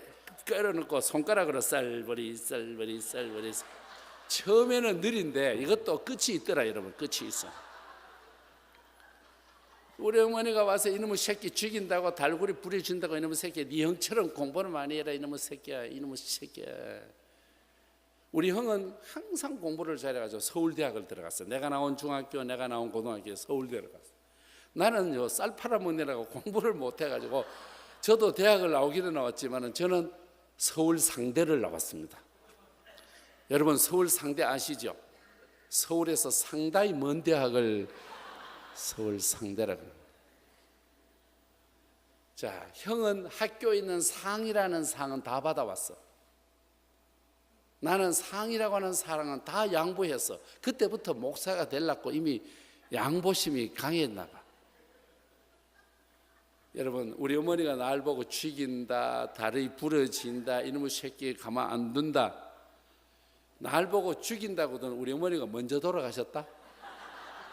깔아놓고 손가락으로 쌀보리 처음에는 느린데 이것도 끝이 있더라. 여러분, 끝이 있어. 우리 어머니가 와서 이놈의 새끼 죽인다고 달구리 부려준다고, 이놈의 새끼 네 형처럼 공부를 많이 해라, 이놈의 새끼야, 이놈의 새끼야. 우리 형은 항상 공부를 잘해가지고 서울대학을 들어갔어. 내가 나온 중학교, 내가 나온 고등학교에 서울대를 갔어. 나는 쌀 팔아먹느라고 공부를 못해가지고, 저도 대학을 나오기는 나왔지만 저는 서울 상대를 나왔습니다. 여러분, 서울 상대 아시죠? 서울에서 상당히 먼 대학을 서울 상대라고. 자, 형은 학교에 있는 상이라는 상은 다 받아왔어. 나는 상이라고 하는 사랑은 다 양보했어. 그때부터 목사가 되려고 이미 양보심이 강했나 봐. 여러분, 우리 어머니가 날 보고 죽인다, 다리 부러진다, 이놈의 새끼 가만 안 둔다, 날 보고 죽인다고는 우리 어머니가 먼저 돌아가셨다?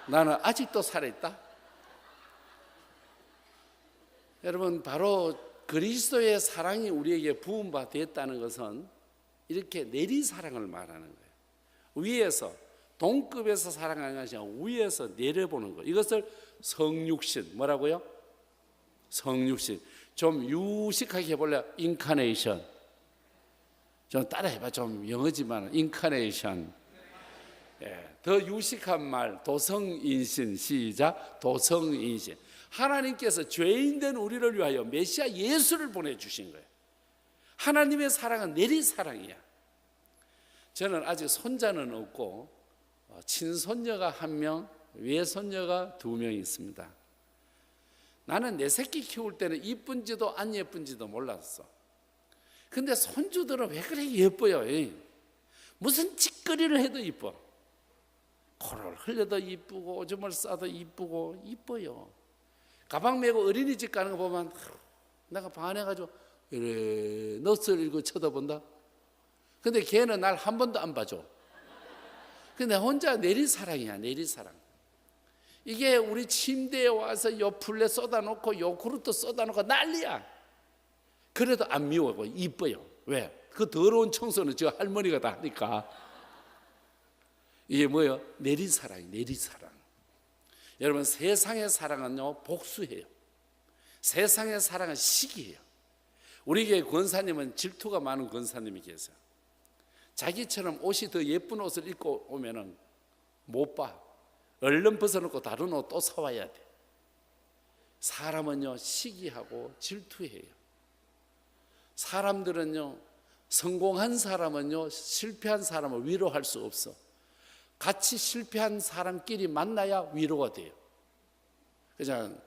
나는 아직도 살아있다? 여러분, 바로 그리스도의 사랑이 우리에게 부음바 됐다는 것은 이렇게 내리사랑을 말하는 거예요. 위에서, 동급에서 사랑하는 것이 아니라 위에서 내려보는 거. 이것을 성육신, 뭐라고요? 성육신. 좀 유식하게 해볼래요? 인카네이션. 좀 따라해봐. 좀 영어지만 인카네이션. 더 유식한 말, 도성인신. 시작. 도성인신. 하나님께서 죄인된 우리를 위하여 메시아 예수를 보내주신 거예요. 하나님의 사랑은 내리사랑이야. 저는 아직 손자는 없고 친손녀가 1명, 외손녀가 2명 있습니다. 나는 내 새끼 키울 때는 이쁜지도 안 예쁜지도 몰랐어. 근데 손주들은 왜 그래 예뻐요? 무슨 짓거리를 해도 이뻐. 코를 흘려도 이쁘고 오줌을 싸도 이쁘고 이뻐요. 가방 메고 어린이집 가는 거 보면 내가 반해가지고 이래 넋을 잃고 쳐다본다. 근데 걔는 날 한 번도 안 봐줘. 근데 혼자 내리사랑이야. 내리사랑. 이게 우리 침대에 와서 요 풀레 쏟아놓고 요 그릇도 쏟아놓고 난리야. 그래도 안 미워고 이뻐요. 왜? 그 더러운 청소는 저 할머니가 다 하니까. 이게 뭐예요? 내리사랑이 내리사랑. 여러분, 세상의 사랑은요 복수해요. 세상의 사랑은 시기해요. 우리 교회 권사님은 질투가 많은 권사님이 계세요. 자기처럼 옷이 더 예쁜 옷을 입고 오면은 못 봐. 얼른 벗어놓고 다른 옷 또 사와야 돼. 사람은요 시기하고 질투해요. 사람들은요 성공한 사람은요 실패한 사람을 위로할 수 없어. 같이 실패한 사람끼리 만나야 위로가 돼요. 그냥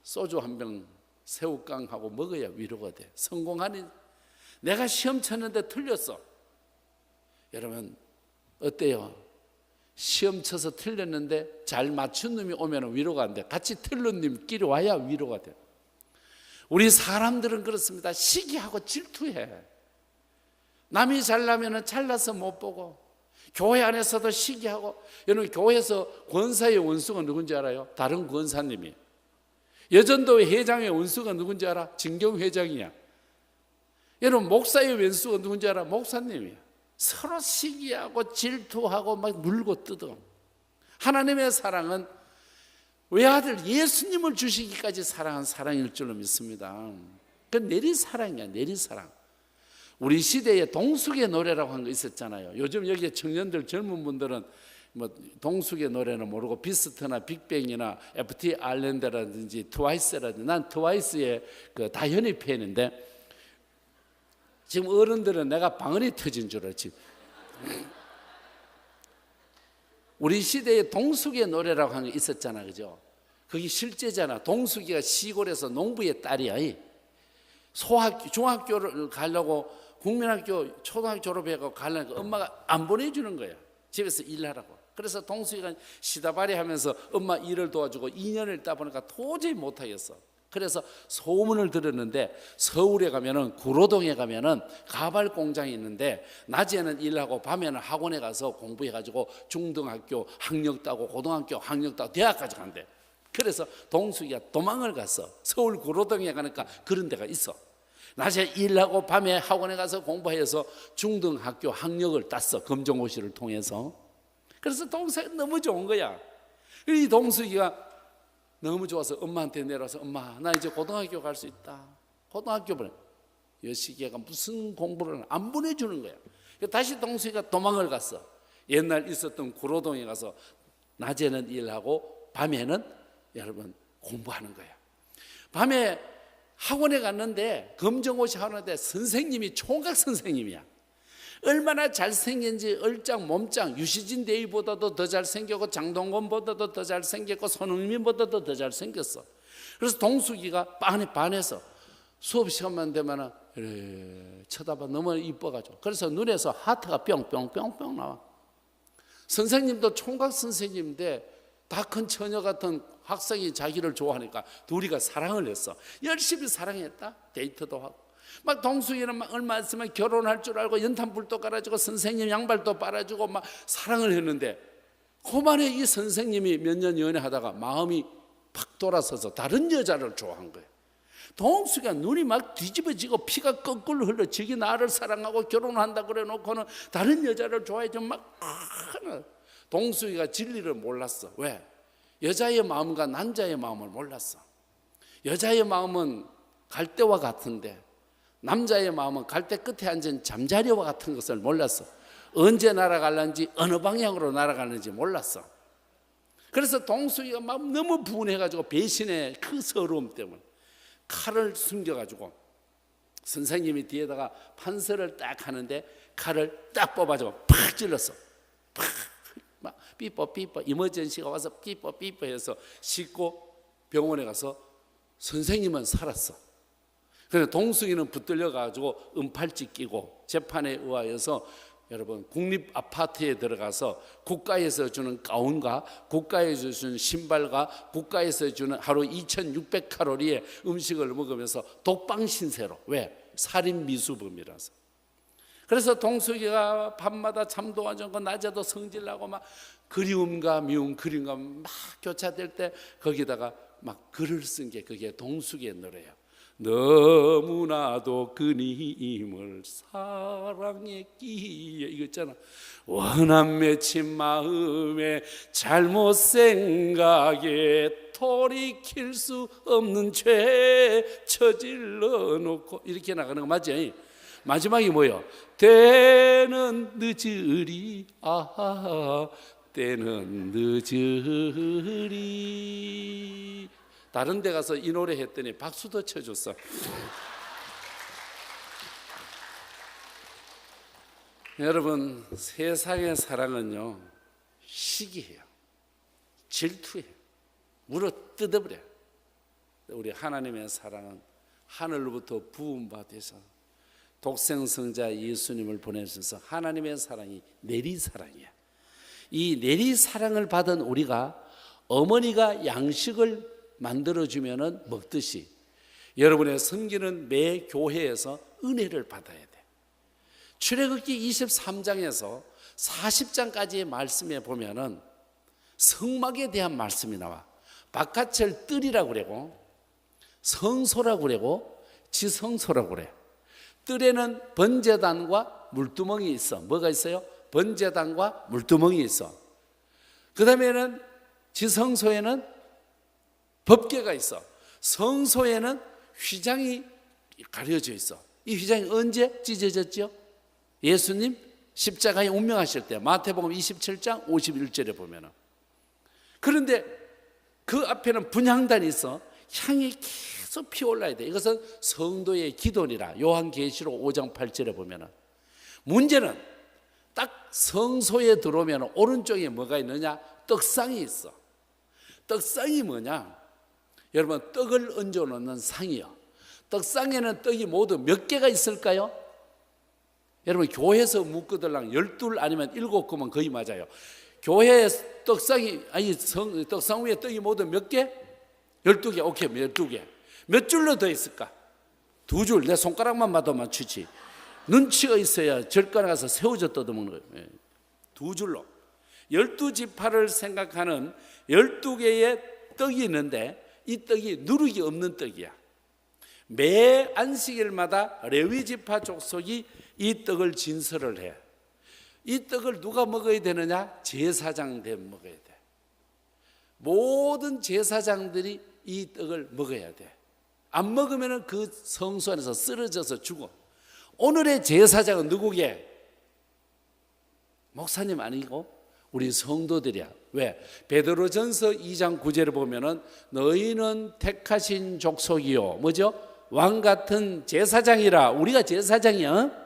소주 한 병 새우깡하고 먹어야 위로가 돼. 성공하니 내가 시험 쳤는데 틀렸어. 여러분 어때요? 시험 쳐서 틀렸는데 잘 맞춘 놈이 오면 위로가 안 돼. 같이 틀린 놈끼리 와야 위로가 돼. 우리 사람들은 그렇습니다. 시기하고 질투해. 남이 잘나면 잘나서 못 보고, 교회 안에서도 시기하고. 여러분 교회에서 권사의 원수가 누군지 알아요? 다른 권사님이. 여전도회 회장의 원수가 누군지 알아? 진경 회장이야. 여러분 목사의 원수가 누군지 알아? 목사님이야. 서로 시기하고 질투하고 막 물고 뜯어. 하나님의 사랑은 외아들 예수님을 주시기까지 사랑한 사랑일 줄로 믿습니다. 그 내리사랑이야. 내리사랑. 우리 시대에 동숙의 노래라고 한 거 있었잖아요. 요즘 여기 청년들 젊은 분들은 뭐 동숙의 노래는 모르고 비스트나 빅뱅이나 FT 아일랜드라든지 트와이스라든지, 난 트와이스의 그 다현이 팬인데 지금 어른들은 내가 방언이 터진 줄 알지. 우리 시대에 동숙의 노래라고 하는 게 있었잖아, 그죠? 그게 실제잖아. 동숙이가 시골에서 농부의 딸이야. 중학교를 가려고 국민학교 초등학교 졸업해서 가려니까 엄마가 안 보내주는 거야. 집에서 일하라고. 그래서 동숙이가 시다발이 하면서 엄마 일을 도와주고 2년을 있다 보니까 도저히 못하겠어. 그래서 소문을 들었는데 서울에 가면은 구로동에 가면은 가발 공장이 있는데 낮에는 일하고 밤에는 학원에 가서 공부해가지고 중등학교 학력 따고 고등학교 학력 따고 대학까지 간대. 그래서 동숙이가 도망을 갔어. 서울 구로동에 가니까 그런 데가 있어. 낮에 일하고 밤에 학원에 가서 공부해서 중등학교 학력을 땄어. 검정고시를 통해서. 그래서 동생이 너무 좋은 거야. 이 동숙이가 너무 좋아서 엄마한테 내려와서 엄마 나 이제 고등학교 갈 수 있다. 고등학교 보내. 여시기가 무슨 공부를 안 보내주는 거야. 다시 동숙이가 도망을 갔어. 옛날 있었던 구로동에 가서 낮에는 일하고 밤에는 여러분 공부하는 거야. 밤에 학원에 갔는데 검정고시 하는데 선생님이 총각 선생님이야. 얼마나 잘생긴지 얼짱 몸짱. 유시진 대위보다도 더 잘생겼고 장동건보다도 더 잘생겼고 손흥민보다도 더 잘생겼어. 그래서 동숙이가 반해서 수업 시간만 되면 쳐다봐. 너무 이뻐가지고. 그래서 눈에서 하트가 뿅뿅뿅뿅 나와. 선생님도 총각 선생님인데 다 큰 처녀 같은 학생이 자기를 좋아하니까 둘이가 사랑을 했어. 열심히 사랑했다. 데이트도 하고. 막 동숙이는 막 얼마 있으면 결혼할 줄 알고 연탄불도 깔아주고 선생님 양발도 빨아주고 막 사랑을 했는데 그만에 이 선생님이 몇 년 연애하다가 마음이 팍 돌아서서 다른 여자를 좋아한 거예요. 동숙이가 눈이 막 뒤집어지고 피가 거꾸로 흘러 저기 나를 사랑하고 결혼한다 그래 놓고는 다른 여자를 좋아해서 막 동숙이가 진리를 몰랐어. 왜? 여자의 마음과 남자의 마음을 몰랐어. 여자의 마음은 갈대와 같은데 남자의 마음은 갈대 끝에 앉은 잠자리와 같은 것을 몰랐어. 언제 날아갈는지 어느 방향으로 날아가는지 몰랐어. 그래서 동숙이가 막 너무 분해가지고 배신의 그 서러움 때문에 칼을 숨겨가지고 선생님이 뒤에다가 판서를 딱 하는데 칼을 딱 뽑아주고 팍 찔렀어. 팍 막 삐뽀 이머전시가 와서 삐뽀 해서 씻고 병원에 가서 선생님은 살았어. 그래서 동숙이는 붙들려가지고 은팔찌 끼고 재판에 의하여서 여러분 국립 아파트에 들어가서 국가에서 주는 가운과 국가에서 주는 신발과 국가에서 주는 하루 2600칼로리의 음식을 먹으면서 독방 신세로. 왜? 살인 미수범이라서. 그래서 동숙이가 밤마다 잠도 안 자고 낮에도 성질나고 막 그리움과 미움 그리움과 막 교차될 때 거기다가 막 글을 쓴 게 그게 동숙이의 노래예요. 너무나도 그님을 사랑했기에 이거 있잖아. 원한 맺힌 마음에 잘못 생각에 돌이킬 수 없는 죄 저질러 놓고 이렇게 나가는 거 맞지? 마지막이 뭐예요? 때는 늦으리 때는 늦으리. 다른 데 가서 이 노래 했더니 박수도 쳐줬어. 여러분 세상의 사랑은요 시기해요. 질투해요. 물어 뜯어버려요. 우리 하나님의 사랑은 하늘로부터 부음 받으셔서 독생성자 예수님을 보내셔서 하나님의 사랑이 내리사랑이야. 이 내리사랑을 받은 우리가 어머니가 양식을 만들어주면 먹듯이 여러분의 섬기는 매 교회에서 은혜를 받아야 돼. 출애굽기 23장에서 40장까지의 말씀에 보면은 성막에 대한 말씀이 나와. 바깥을 뜰이라고 그러고 성소라고 그러고 지성소라고 그래. 뜰에는 번제단과 물두멍이 있어. 뭐가 있어요? 번제단과 물두멍이 있어. 그 다음에는 지성소에는 법궤가 있어. 성소에는 휘장이 가려져 있어. 이 휘장이 언제 찢어졌죠? 예수님 십자가에 운명하실 때 마태복음 27장 51절에 보면은. 그런데 그 앞에는 분향단이 있어. 향이 계속 피어올라야 돼. 이것은 성도의 기도니라. 요한계시록 5장 8절에 보면은. 문제는 딱 성소에 들어오면 오른쪽에 뭐가 있느냐? 떡상이 있어. 떡상이 뭐냐? 여러분 떡을 얹어 놓는 상이요. 떡상에는 떡이 모두 몇 개가 있을까요? 여러분 교회에서 묵거들랑 12 아니면 7개면 거의 맞아요. 교회에 떡상이 떡상 위에 떡이 모두 몇 개? 12개. 오케이, 12개. 몇 줄로 더 있을까? 2줄. 내 손가락만 봐도 맞추지. 눈치가 있어야 절간에 가서 새우젓 뜯어먹는 거예요. 2줄로 12지파를 생각하는 12개의 떡이 있는데 이 떡이 누룩이 없는 떡이야. 매 안식일마다 레위지파 족속이 이 떡을 진설을 해. 이 떡을 누가 먹어야 되느냐? 제사장들 먹어야 돼. 모든 제사장들이 이 떡을 먹어야 돼. 안 먹으면 그 성소 안에서 쓰러져서 죽어. 오늘의 제사장은 누구게? 목사님 아니고 우리 성도들이야. 왜? 베드로전서 2장 9절을 보면은 너희는 택하신 족속이요. 뭐죠? 왕 같은 제사장이라. 우리가 제사장이야.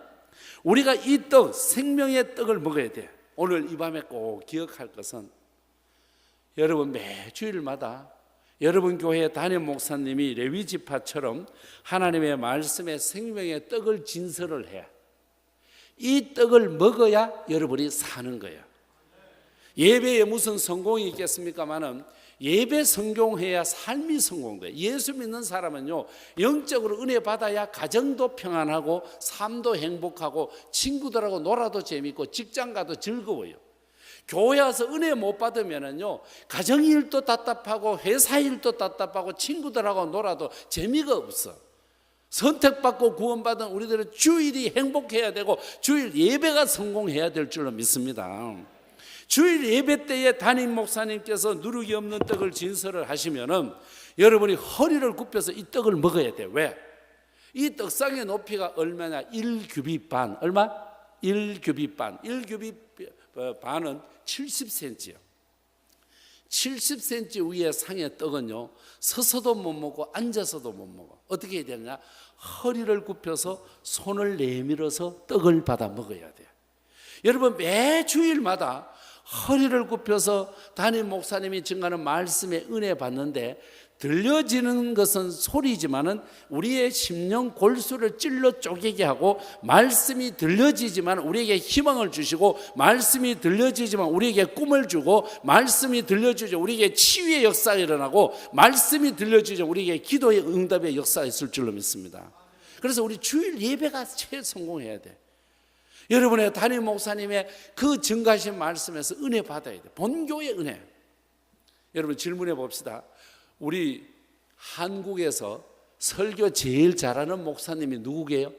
우리가 이 떡, 생명의 떡을 먹어야 돼. 오늘 이 밤에 꼭 기억할 것은 여러분 매 주일마다 여러분 교회 담임 목사님이 레위지파처럼 하나님의 말씀에 생명의 떡을 진설을 해. 이 떡을 먹어야 여러분이 사는 거예요. 예배에 무슨 성공이 있겠습니까마는 예배 성공해야 삶이 성공돼. 예수 믿는 사람은요 영적으로 은혜 받아야 가정도 평안하고 삶도 행복하고 친구들하고 놀아도 재밌고 직장 가도 즐거워요. 교회 와서 은혜 못 받으면은요, 가정 일도 답답하고 회사 일도 답답하고 친구들하고 놀아도 재미가 없어. 선택받고 구원받은 우리들은 주일이 행복해야 되고 주일 예배가 성공해야 될 줄로 믿습니다. 주일 예배 때에 담임 목사님께서 누룩이 없는 떡을 진설을 하시면은 여러분이 허리를 굽혀서 이 떡을 먹어야 돼. 왜? 이 떡상의 높이가 얼마냐? 1규빗 반. 얼마? 1규빗 반. 1규빗 반은 70cm요. 70cm 위에 상의 떡은요, 서서도 못 먹고 앉아서도 못 먹어. 어떻게 해야 되느냐? 허리를 굽혀서 손을 내밀어서 떡을 받아 먹어야 돼요. 여러분, 매 주일마다 허리를 굽혀서 담임 목사님이 증가하는 말씀에 은혜 받는데, 들려지는 것은 소리지만은 우리의 심령 골수를 찔러 쪼개게 하고, 말씀이 들려지지만 우리에게 희망을 주시고, 말씀이 들려지지만 우리에게 꿈을 주고, 말씀이 들려주죠 우리에게 치유의 역사가 일어나고, 말씀이 들려주죠 우리에게 기도의 응답의 역사가 있을 줄로 믿습니다. 그래서 우리 주일 예배가 제일 성공해야 돼. 여러분의 담임 목사님의 그 증가하신 말씀에서 은혜 받아야 돼. 본교의 은혜. 여러분, 질문해 봅시다. 우리 한국에서 설교 제일 잘하는 목사님이 누구게요?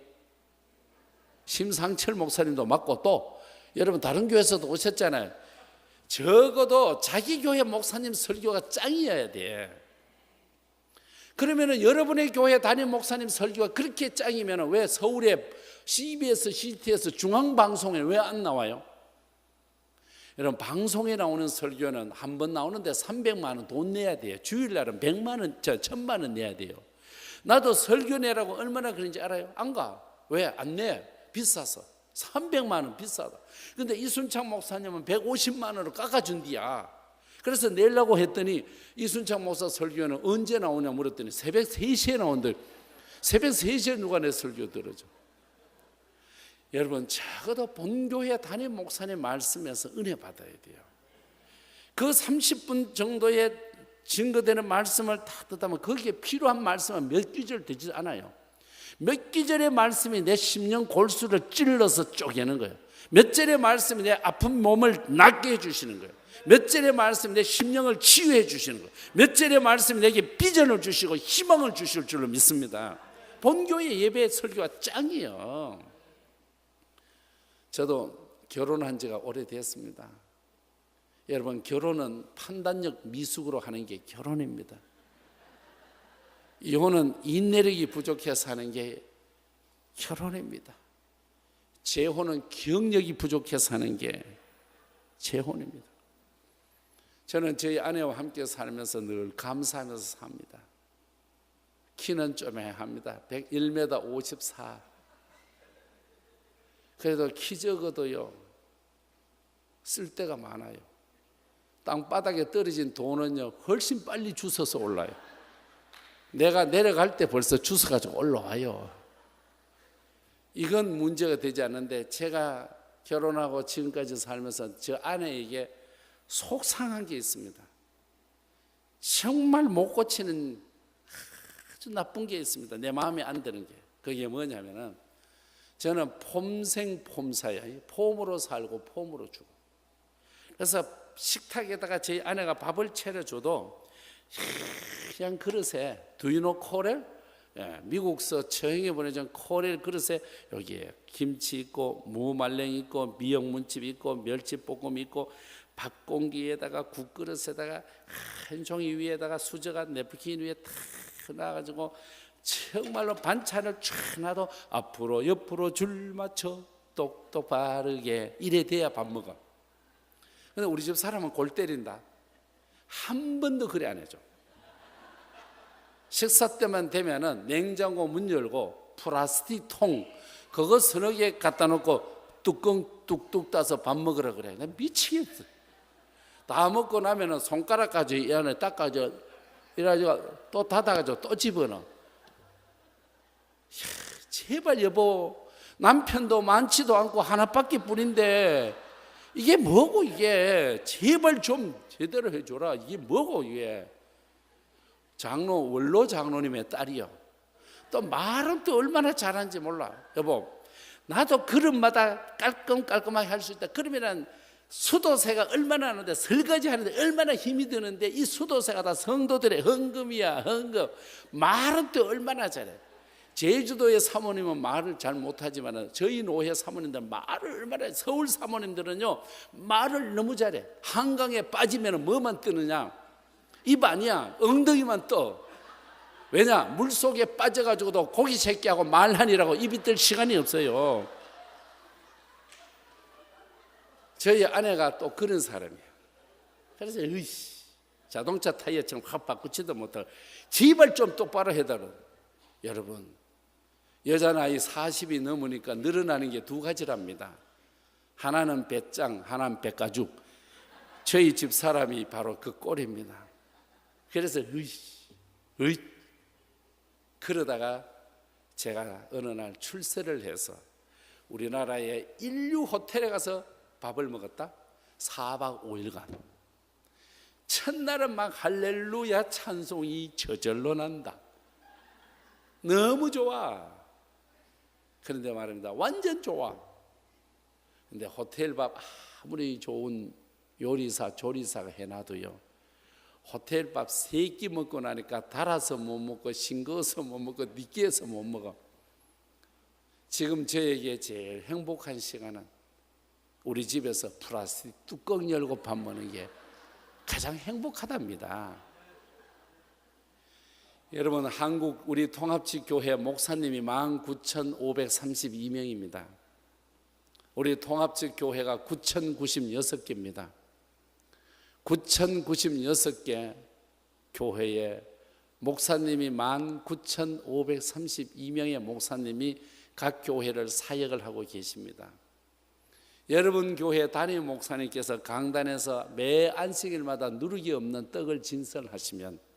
심상철 목사님도 맞고, 또 여러분 다른 교회에서도 오셨잖아요. 적어도 자기 교회 목사님 설교가 짱이어야 돼. 그러면은 여러분의 교회 담임 목사님 설교가 그렇게 짱이면 왜 서울의 CBS, CTS 중앙방송에 왜 안 나와요? 여러분, 방송에 나오는 설교는 한 번 나오는데 300만 원 돈 내야 돼요. 주일날은 100만 원, 1000만 원 내야 돼요. 나도 설교 내라고 얼마나 그런지 알아요? 안 가. 왜? 안 내. 비싸서. 300만 원 비싸다. 근데 이순창 목사님은 150만 원으로 깎아준디야. 그래서 내려고 했더니 이순창 목사 설교는 언제 나오냐 물었더니 새벽 3시에 나온대. 새벽 3시에 누가 내 설교 들어줘? 여러분, 적어도 본교회 담임 목사님 말씀에서 은혜 받아야 돼요. 그 30분 정도의 증거되는 말씀을 다 듣다면 거기에 필요한 말씀은 몇 구절 되지 않아요. 몇 구절의 말씀이 내 심령 골수를 찔러서 쪼개는 거예요. 몇 절의 말씀이 내 아픈 몸을 낫게 해주시는 거예요. 몇 절의 말씀이 내 심령을 치유해 주시는 거예요. 몇 절의 말씀이 내게 비전을 주시고 희망을 주실 줄로 믿습니다. 본교회 예배 설교가 짱이에요. 저도 결혼한 지가 오래됐습니다. 여러분, 결혼은 판단력 미숙으로 하는 게 결혼입니다. 이혼은 인내력이 부족해서 하는 게 결혼입니다. 재혼은 기억력이 부족해서 하는 게 재혼입니다. 저는 저희 아내와 함께 살면서 늘 감사하면서 삽니다. 키는 좀 합니다. 1m 54. 그래도 키 적어도요, 쓸 데가 많아요. 땅바닥에 떨어진 돈은요, 훨씬 빨리 주워서 올라요. 내가 내려갈 때 벌써 주워가지고 올라와요. 이건 문제가 되지 않는데, 제가 결혼하고 지금까지 살면서 저 아내에게 속상한 게 있습니다. 정말 못 고치는 아주 나쁜 게 있습니다. 내 마음에 안 드는 게. 그게 뭐냐면은, 저는 폼생폼사야. 폼으로 살고 폼으로 주고. 그래서 식탁에다가 제 아내가 밥을 차려줘도 그냥 그릇에 Do you know 코렐? 미국서 처형에 보내준 코렐 그릇에 여기에 김치 있고 무말랭이 있고 미역문집 있고 멸치볶음 있고 밥 공기에다가 국그릇에다가 한 종이 위에다가 수저가 냅킨 위에 탁 놔가지고 정말로 반찬을 쫙 놔도 앞으로 옆으로 줄 맞춰 똑똑 바르게 이래 돼야 밥 먹어. 근데 우리 집 사람은 골 때린다. 한 번도 그래 안 해줘. 식사 때만 되면은 냉장고 문 열고 플라스틱 통 그거 서너 개 갖다 놓고 뚜껑 뚝뚝 따서 밥 먹으라 그래. 난 미치겠어. 다 먹고 나면은 손가락까지 이 안에 닦아줘 이래가지고 또 닫아가지고 또 집어넣어. 제발 여보, 남편도 많지도 않고 하나밖에 뿐인데 이게 뭐고 이게 제발 좀 제대로 해줘라. 이게 뭐고 이게. 장로 원로 장로님의 딸이요. 또 말은 또 얼마나 잘하는지 몰라. 여보, 나도 그릇마다 깔끔하게 할 수 있다. 그러면은 수도세가 얼마나 하는데, 설거지 하는데 얼마나 힘이 드는데, 이 수도세가 다 성도들의 헌금이야. 헌금. 말은 또 얼마나 잘해. 제주도의 사모님은 말을 잘 못하지만 저희 노회 사모님들 말을 얼마나 해. 서울 사모님들은요 말을 너무 잘해. 한강에 빠지면 뭐만 뜨느냐, 입 아니야, 엉덩이만 떠. 왜냐, 물속에 빠져가지고도 고기 새끼하고 말하니라고 입이 뜰 시간이 없어요. 저희 아내가 또 그런 사람이에요. 그래서 자동차 타이어처럼 확 바꾸지도 못하고 집을 좀 똑바로 해달라. 여러분, 여자 나이 40이 넘으니까 늘어나는 게 두 가지랍니다. 하나는 배짱, 하나는 배가죽. 저희 집 사람이 바로 그 꼴입니다. 그래서 그러다가 제가 어느 날 출세를 해서 우리나라의 인류 호텔에 가서 밥을 먹었다. 4박 5일간. 첫날은 막 할렐루야 찬송이 저절로 난다. 너무 좋아. 그런데 말입니다, 완전 좋아. 근데 호텔 밥 아무리 좋은 요리사 조리사가 해놔도요, 호텔 밥 3끼 먹고 나니까 달아서 못 먹고 싱거워서 못 먹고 느끼해서 못 먹어. 지금 저에게 제일 행복한 시간은 우리 집에서 플라스틱 뚜껑 열고 밥 먹는 게 가장 행복하답니다. 여러분, 한국 우리 통합지 교회 목사님이 19,532명입니다. 우리 통합지 교회가 9,096개입니다. 9,096개 교회에 목사님이 19,532명의 목사님이 각 교회를 사역을 하고 계십니다. 여러분 교회 담임 목사님께서 강단에서 매 안식일마다 누르기 없는 떡을 진설하시면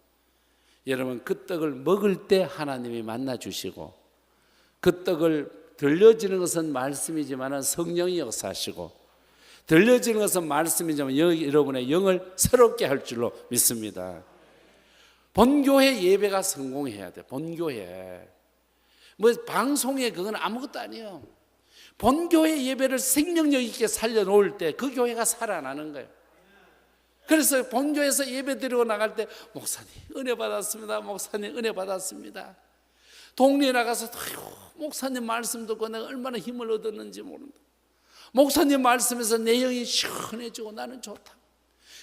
여러분 그 떡을 먹을 때 하나님이 만나 주시고, 그 떡을 들려지는 것은 말씀이지만 성령이 역사하시고, 들려지는 것은 말씀이지만 여러분의 영을 새롭게 할 줄로 믿습니다. 본교회 예배가 성공해야 돼. 본교회 뭐 방송에 그건 아무것도 아니에요. 본교회 예배를 생명력 있게 살려놓을 때 그 교회가 살아나는 거예요. 그래서 본교에서 예배 드리고 나갈 때 목사님 은혜 받았습니다, 목사님 은혜 받았습니다. 동네에 나가서 목사님 말씀 듣고 내가 얼마나 힘을 얻었는지 모른다. 목사님 말씀에서 내 영이 시원해지고 나는 좋다.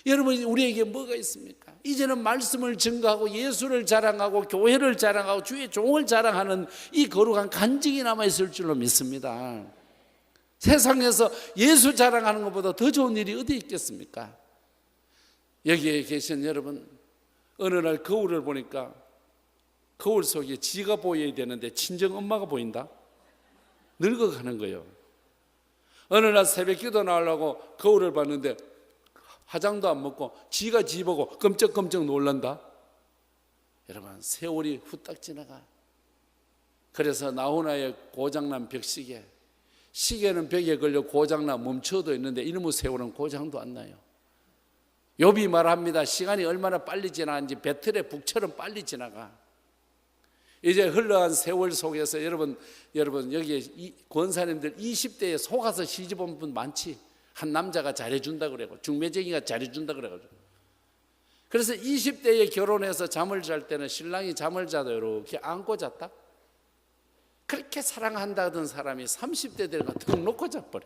여러분, 우리에게 뭐가 있습니까? 이제는 말씀을 증거하고 예수를 자랑하고 교회를 자랑하고 주의 종을 자랑하는 이 거룩한 간증이 남아있을 줄로 믿습니다. 세상에서 예수 자랑하는 것보다 더 좋은 일이 어디 있겠습니까? 여기에 계신 여러분, 어느 날 거울을 보니까 거울 속에 지가 보여야 되는데 친정 엄마가 보인다? 늙어가는 거예요. 어느 날 새벽 기도 나오려고 거울을 봤는데 화장도 안 먹고 지가 지 보고 끔쩍끔쩍 놀란다. 여러분, 세월이 후딱 지나가. 그래서 나훈아의 고장난 벽시계, 시계는 벽에 걸려 고장나 멈춰도 있는데 이놈의 세월은 고장도 안 나요. 욥이 말합니다. 시간이 얼마나 빨리 지나가는지 배틀의 북처럼 빨리 지나가. 이제 흘러간 세월 속에서 여러분 여기 권사님들 20대에 속아서 시집 온 분 많지. 한 남자가 잘해준다 그래고 중매쟁이가 잘해준다 그래가지고. 그래서 20대에 결혼해서 잠을 잘 때는 신랑이 잠을 자도 이렇게 안고 잤다. 그렇게 사랑한다던 사람이 30대 되니까 턱 놓고 자버려.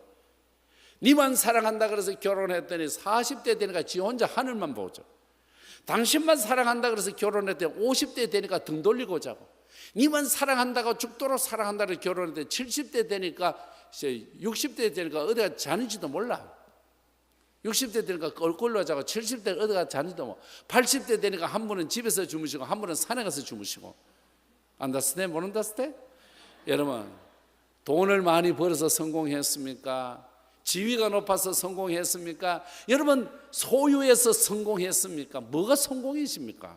니만 사랑한다 그래서 결혼했더니 40대 되니까 지 혼자 하늘만 보죠. 당신만 사랑한다 그래서 결혼했더니 50대 되니까 등 돌리고 자고, 니만 사랑한다고 죽도록 사랑한다 그래서 결혼했더니 70대 되니까 60대 되니까 어디가 자는지도 몰라. 60대 되니까 꼴꼴로 자고, 70대 어디가 자는지도 몰라. 80대 되니까 한 분은 집에서 주무시고 한 분은 산에 가서 주무시고. 안다스테 모른다스테? 여러분, 돈을 많이 벌어서 성공했습니까? 지위가 높아서 성공했습니까? 여러분, 소유해서 성공했습니까? 뭐가 성공이십니까?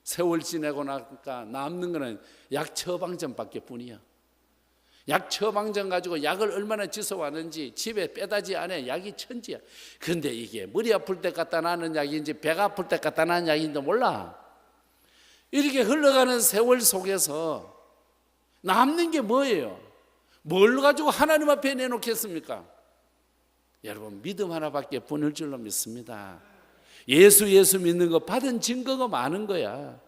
세월 지내고 나니까 남는 거는 약 처방전밖에 뿐이야. 약 처방전 가지고 약을 얼마나 지서왔는지 집에 빼다지 안에 약이 천지야. 그런데 이게 머리 아플 때 갖다 놔는 약인지 배가 아플 때 갖다 놔는 약인지 몰라. 이렇게 흘러가는 세월 속에서 남는 게 뭐예요? 뭘 가지고 하나님 앞에 내놓겠습니까? 여러분 믿음 하나밖에 보낼 줄로 믿습니다. 예수 믿는 거 받은 증거가 많은 거야.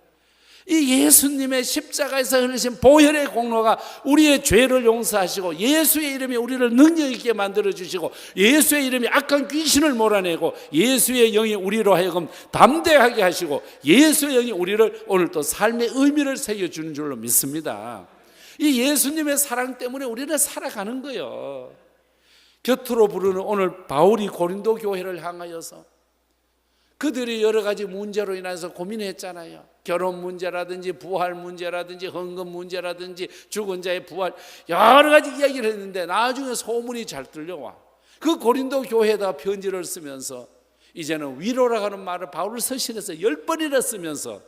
이 예수님의 십자가에서 흘리신 보혈의 공로가 우리의 죄를 용서하시고 예수의 이름이 우리를 능력 있게 만들어주시고 예수의 이름이 악한 귀신을 몰아내고 예수의 영이 우리로 하여금 담대하게 하시고 예수의 영이 우리를 오늘 또 삶의 의미를 새겨주는 줄로 믿습니다. 이 예수님의 사랑 때문에 우리는 살아가는 거예요. 곁으로 부르는 오늘 바울이 고린도 교회를 향하여서 그들이 여러 가지 문제로 인해서 고민했잖아요. 결혼 문제라든지 부활 문제라든지 헌금 문제라든지 죽은 자의 부활 여러 가지 이야기를 했는데 나중에 소문이 잘 들려와. 그 고린도 교회에다 편지를 쓰면서 이제는 위로라고 하는 말을 바울 서신에서 10번이나 쓰면서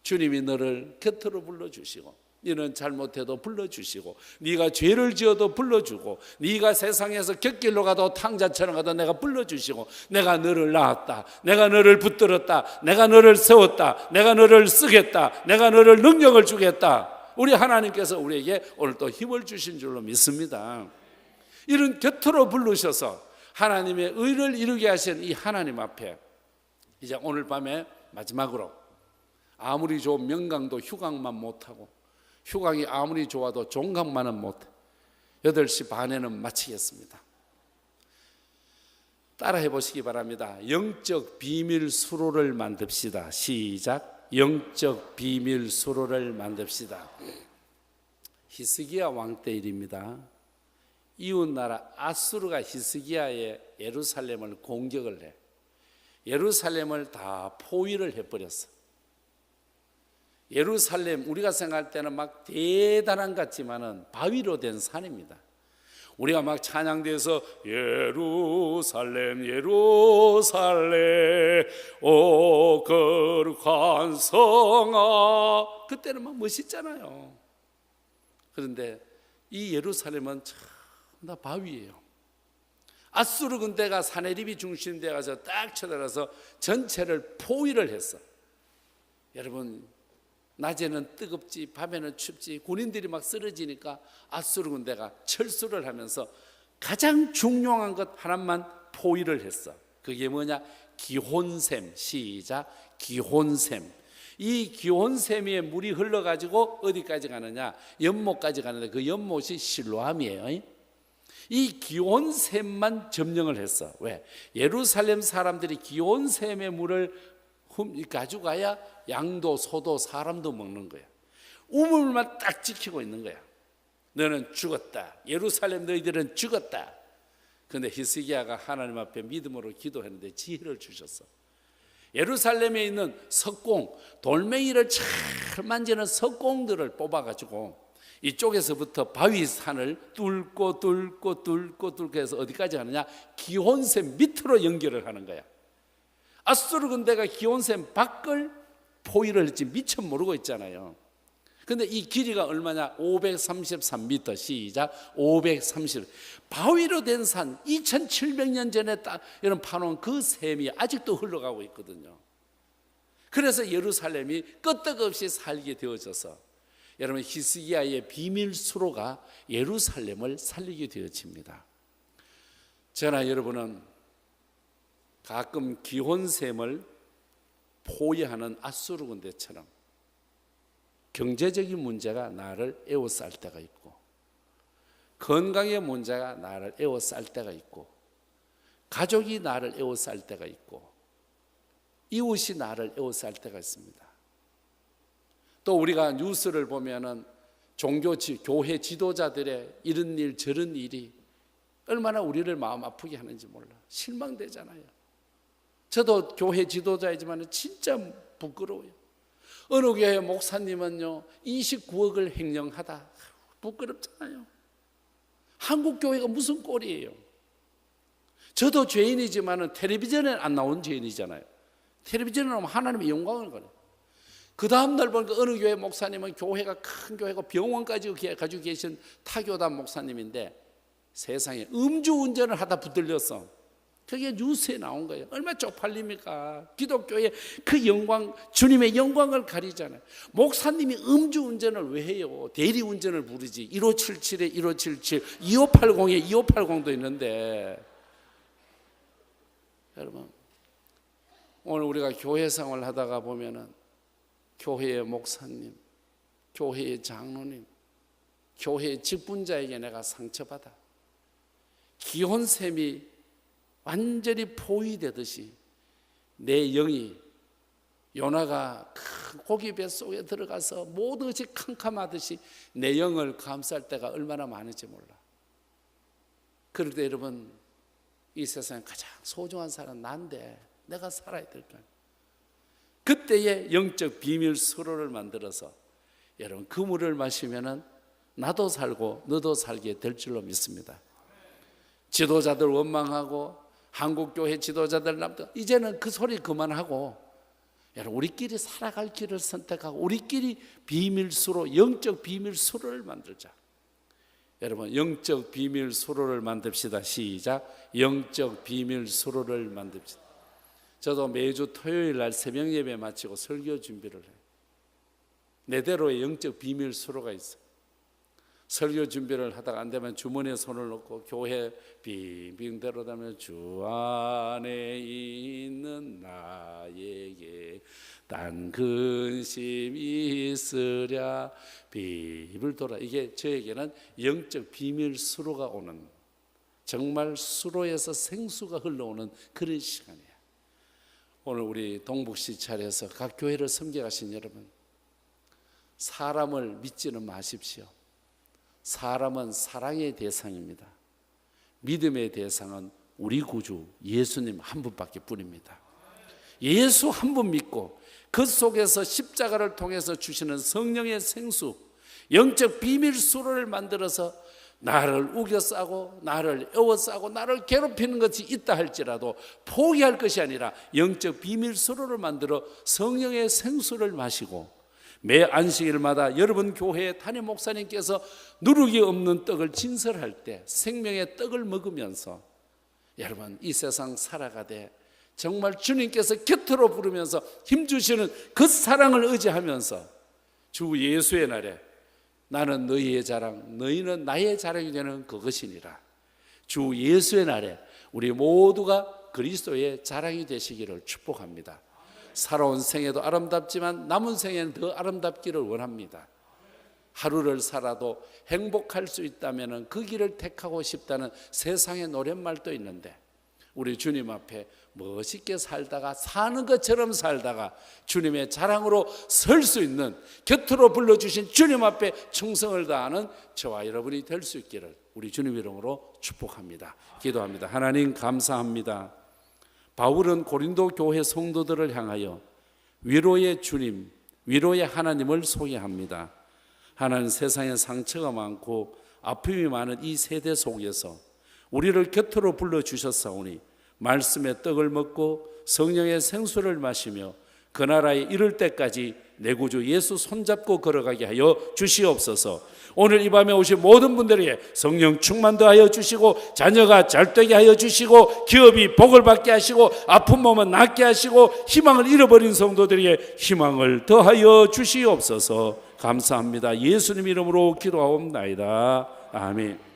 주님이 너를 곁으로 불러주시고 너는 잘못해도 불러주시고 네가 죄를 지어도 불러주고 네가 세상에서 곁길로 가도 탕자처럼 가도 내가 불러주시고 내가 너를 낳았다, 내가 너를 붙들었다, 내가 너를 세웠다, 내가 너를 쓰겠다, 내가 너를 능력을 주겠다. 우리 하나님께서 우리에게 오늘 또 힘을 주신 줄로 믿습니다. 이런 곁으로 부르셔서 하나님의 의를 이루게 하신 이 하나님 앞에 이제 오늘 밤에 마지막으로 아무리 좋은 명강도 휴강만 못하고 휴강이 아무리 좋아도 종강만은 못해. 8시 반에는 마치겠습니다. 따라해 보시기 바랍니다. 영적 비밀 수로를 만듭시다. 시작. 영적 비밀 수로를 만듭시다. 히스기야 왕 때 일입니다. 이웃나라 아수르가 히스기야의 예루살렘을 공격을 해. 예루살렘을 다 포위를 해버렸어. 예루살렘 우리가 생각할 때는 막 대단한 것 같지만은 바위로 된 산입니다. 우리가 막 찬양대에서 예루살렘 예루살렘 오 거룩한 성아 그때는 막 멋있잖아요. 그런데 이 예루살렘은 참 다 바위예요. 아수르 군대가 사네립이 중심되어 가서 딱 쳐들어서 전체를 포위를 했어. 여러분 낮에는 뜨겁지 밤에는 춥지 군인들이 막 쓰러지니까 아수르 군대가 철수를 하면서 가장 중요한 것 하나만 포위를 했어. 그게 뭐냐? 기혼샘. 시작. 기혼샘. 이 기혼샘에 물이 흘러가지고 어디까지 가느냐? 연못까지 가는데 그 연못이 실로암이에요. 이 기혼샘만 점령을 했어. 왜? 예루살렘 사람들이 기혼샘의 물을 가져가야 양도 소도 사람도 먹는 거야. 우물만 딱 지키고 있는 거야. 너는 죽었다. 예루살렘 너희들은 죽었다. 그런데 히스기야가 하나님 앞에 믿음으로 기도했는데 지혜를 주셨어. 예루살렘에 있는 석공, 돌멩이를 잘 만지는 석공들을 뽑아가지고 이쪽에서부터 바위산을 뚫고 해서 어디까지 가느냐? 기혼샘 밑으로 연결을 하는 거야. 아수르 군대가 기혼샘 밖을 포위를 했지 미처 모르고 있잖아요. 그런데 이 길이가 얼마냐? 533m. 시작. 530. 바위로 된 산 2700년 전에 이런 파놓은 그 샘이 아직도 흘러가고 있거든요. 그래서 예루살렘이 끄떡없이 살게 되어져서 여러분 히스기야의 비밀 수로가 예루살렘을 살리게 되어집니다. 저나 여러분은 가끔 기혼샘을 포위하는 아수르 군대처럼 경제적인 문제가 나를 에워쌀 때가 있고 건강의 문제가 나를 에워쌀 때가 있고 가족이 나를 에워쌀 때가 있고 이웃이 나를 에워쌀 때가 있습니다. 또 우리가 뉴스를 보면은 교회 지도자들의 이런 일 저런 일이 얼마나 우리를 마음 아프게 하는지 몰라. 실망되잖아요. 저도 교회 지도자이지만 진짜 부끄러워요. 어느 교회 목사님은요 29억을 횡령하다. 부끄럽잖아요. 한국 교회가 무슨 꼴이에요. 저도 죄인이지만 텔레비전에 안 나온 죄인이잖아요. 텔레비전에 나오면 하나님의 영광을 거려. 그 다음날 보니까 어느 교회 목사님은 교회가 큰 교회고 병원까지 가지고 계신 타교단 목사님인데 세상에 음주운전을 하다 붙들렸어. 그게 뉴스에 나온 거예요. 얼마나 쪽팔립니까? 기독교의 그 영광, 주님의 영광을 가리잖아요. 목사님이 음주운전을 왜 해요? 대리운전을 부르지. 1577에 1577, 2580에 2580도 있는데 여러분, 오늘 우리가 교회 생활을 하다가 보면은 교회의 목사님, 교회의 장로님, 교회의 직분자에게 내가 상처받아 기혼샘이 완전히 포위되듯이 내 영이 요나가 큰 고기 뱃속에 들어가서 모든 것이 캄캄하듯이 내 영을 감쌀 때가 얼마나 많은지 몰라. 그럴 때 여러분, 이 세상에 가장 소중한 사람은 난데 내가 살아야 될 거야. 그때의 영적 비밀 서로를 만들어서 여러분 그 물을 마시면은 나도 살고 너도 살게 될 줄로 믿습니다. 지도자들 원망하고 한국교회 지도자들 남들 이제는 그 소리 그만하고 여러분 우리끼리 살아갈 길을 선택하고 우리끼리 비밀수로 영적 비밀수로를 만들자. 여러분 영적 비밀수로를 만듭시다. 시작. 영적 비밀수로를 만듭시다. 저도 매주 토요일 날 새벽 예배 마치고 설교 준비를 해요. 내대로의 영적 비밀수로가 있어요. 설교 준비를 하다가 안 되면 주머니에 손을 넣고 교회 빙빙 돌아다니며 주 안에 있는 나에게 딴 근심이 있으랴 비를 돌아. 이게 저에게는 영적 비밀 수로가 오는, 정말 수로에서 생수가 흘러오는 그런 시간이에요. 오늘 우리 동북시찰에서 각 교회를 섬겨가신 여러분, 사람을 믿지는 마십시오. 사람은 사랑의 대상입니다. 믿음의 대상은 우리 구주 예수님 한 분밖에 뿐입니다. 예수 한 분 믿고 그 속에서 십자가를 통해서 주시는 성령의 생수, 영적 비밀 수로를 만들어서 나를 우겨싸고 나를 애워싸고 나를 괴롭히는 것이 있다 할지라도 포기할 것이 아니라 영적 비밀 수로를 만들어 성령의 생수를 마시고 매 안식일마다 여러분 교회의 담임 목사님께서 누룩이 없는 떡을 진설할 때 생명의 떡을 먹으면서 여러분 이 세상 살아가되 정말 주님께서 곁으로 부르면서 힘주시는 그 사랑을 의지하면서 주 예수의 날에 나는 너희의 자랑 너희는 나의 자랑이 되는 그것이니라. 주 예수의 날에 우리 모두가 그리스도의 자랑이 되시기를 축복합니다. 살아온 생애도 아름답지만 남은 생애는 더 아름답기를 원합니다. 하루를 살아도 행복할 수 있다면 그 길을 택하고 싶다는 세상의 노랫말도 있는데 우리 주님 앞에 멋있게 살다가 사는 것처럼 살다가 주님의 자랑으로 설 수 있는 곁으로 불러주신 주님 앞에 충성을 다하는 저와 여러분이 될 수 있기를 우리 주님 이름으로 축복합니다. 기도합니다. 하나님 감사합니다. 바울은 고린도 교회 성도들을 향하여 위로의 주님, 위로의 하나님을 소개합니다. 하나님, 세상에 상처가 많고 아픔이 많은 이 세대 속에서 우리를 곁으로 불러주셨사오니 말씀의 떡을 먹고 성령의 생수를 마시며 그 나라에 이를 때까지 내 구주 예수 손잡고 걸어가게 하여 주시옵소서. 오늘 이 밤에 오신 모든 분들에게 성령 충만도 하여 주시고 자녀가 잘되게 하여 주시고 기업이 복을 받게 하시고 아픈 몸은 낫게 하시고 희망을 잃어버린 성도들에게 희망을 더하여 주시옵소서. 감사합니다. 예수님 이름으로 기도하옵나이다. 아멘.